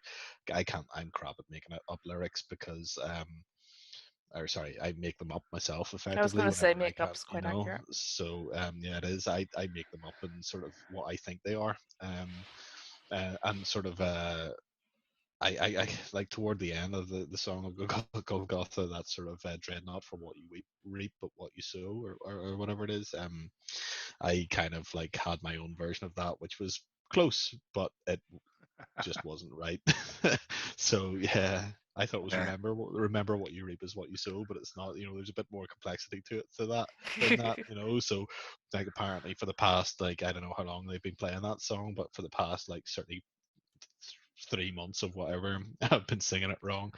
I can't. I'm crap at making up lyrics because or sorry, I make them up myself
I was
effectively
going to say
whenever I can,
makeup's quite accurate.
So yeah, it is. I make them up and sort of what I think they are. And sort of I like toward the end of the song of Golgotha, that sort of dread not for what you reap, but what you sow, or whatever it is. I kind of like had my own version of that, which was close, but it just wasn't right. So yeah, I thought it was
Yeah.
remember what you reap is what you sow, but it's not. There's a bit more complexity to it to that than that. So like apparently for the past like I don't know how long they've been playing that song, but for the past like certainly 3 months of whatever, I've been singing it wrong.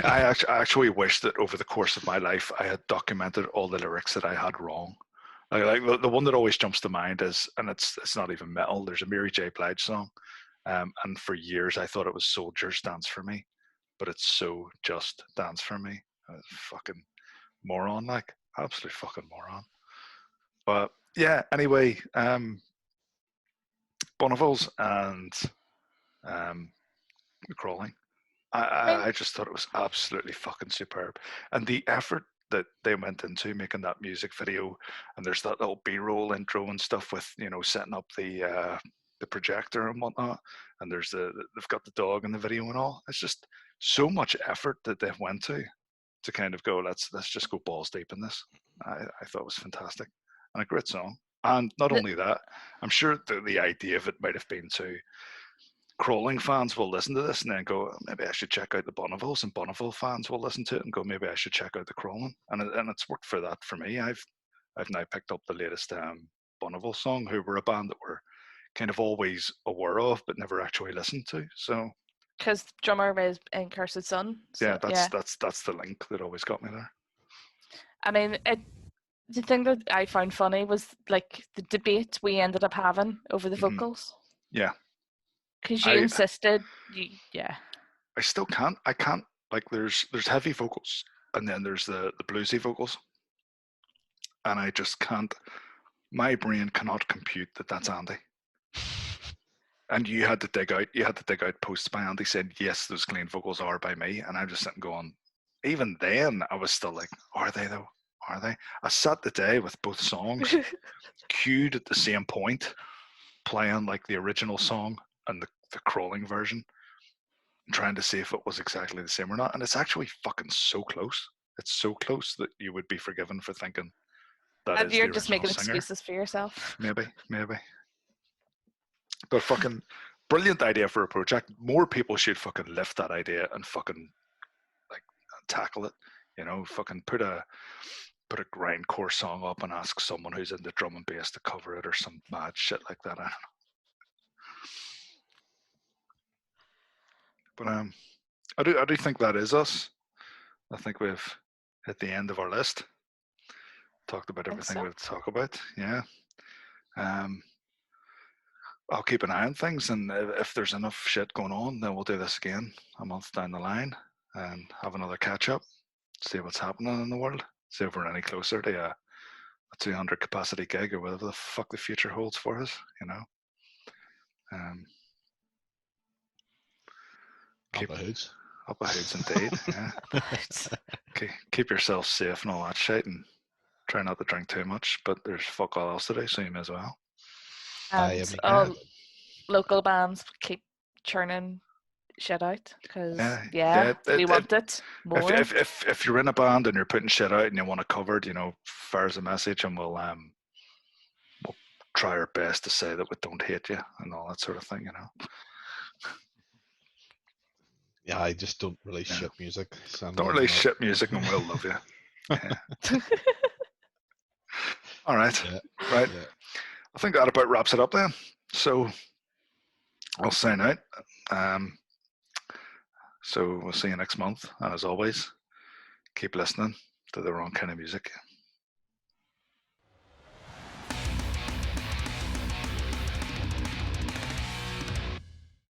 I actually wish that over the course of my life I had documented all the lyrics that I had wrong. Like the one that always jumps to mind is, and it's not even metal. There's a Mary J. Blige song, and for years I thought it was Soldiers Dance for Me, but it's So Just Dance for Me. Fucking moron, like absolute fucking moron. But yeah, anyway, Bonneville's and um, Crawling.
I mean,
I just thought it was absolutely fucking superb, and the effort that they went into making that music video, and there's that little B-roll intro and stuff with setting up the projector and whatnot, and they've got the dog in the video and all. It's just so much effort that they've went to kind of go let's just go balls deep in this. I thought it was fantastic and a great song. And not
the,
only that, I'm sure the idea of it might have been to Crawling fans will listen to this and then go, maybe I should check out the Bonnevilles, and Bonneville fans will listen to it and go, maybe I should check out the Crawling, and it's worked for that for me. I've now picked up the latest Bonneville song, who were a band that we're kind of always aware of but never actually listened to. So
Because drummer is in Cursed Sun.
yeah,
So, yeah.
that's the link that always got me there.
I mean, the thing that I found funny was like the debate we ended up having over the vocals.
Yeah.
Because you insisted, yeah.
I still can't. I can't. Like, there's heavy vocals, and then there's the bluesy vocals, and I just can't. My brain cannot compute that that's Andy. And you had to dig out posts by Andy saying, yes, those clean vocals are by me. And I'm just sitting going, even then, I was still like, are they though? Are they? I sat the day with both songs queued at the same point, playing like the original song and the crawling version, trying to see if it was exactly the same or not. And it's actually fucking so close. It's so close that you would be forgiven for thinking that
And
is the
you're
original
just making
singer.
excuses for yourself.
Maybe. But fucking brilliant idea for a project. More people should fucking lift that idea and fucking like tackle it. You know, fucking put a grindcore song up and ask someone who's into drum and bass to cover it or some mad shit like that. I don't know. But I do think that is us. I think we've hit the end of our list. Talked about everything we've talked about. Yeah. I'll keep an eye on things, and if there's enough shit going on, then we'll do this again a month down the line and have another catch up, see what's happening in the world, see if we're any closer to a 200 capacity gig or whatever the fuck the future holds for us, you know. Up a hoods indeed, yeah. Okay, keep yourself safe and all that shit, and try not to drink too much, but there's fuck all else to do, so you may as well.
And all local bands keep churning shit out, because we want it more.
If you're in a band and you're putting shit out and you want it covered, you know, fire us a message and we'll try our best to say that we don't hate you and all that sort of thing, you know.
Yeah, I just don't release shit music. So
don't release shit music and we'll love you. Yeah. All right. Yeah. Right. Yeah. I think that about wraps it up then. So I'll sign out. So we'll see you next month. And as always, keep listening to the wrong kind of music.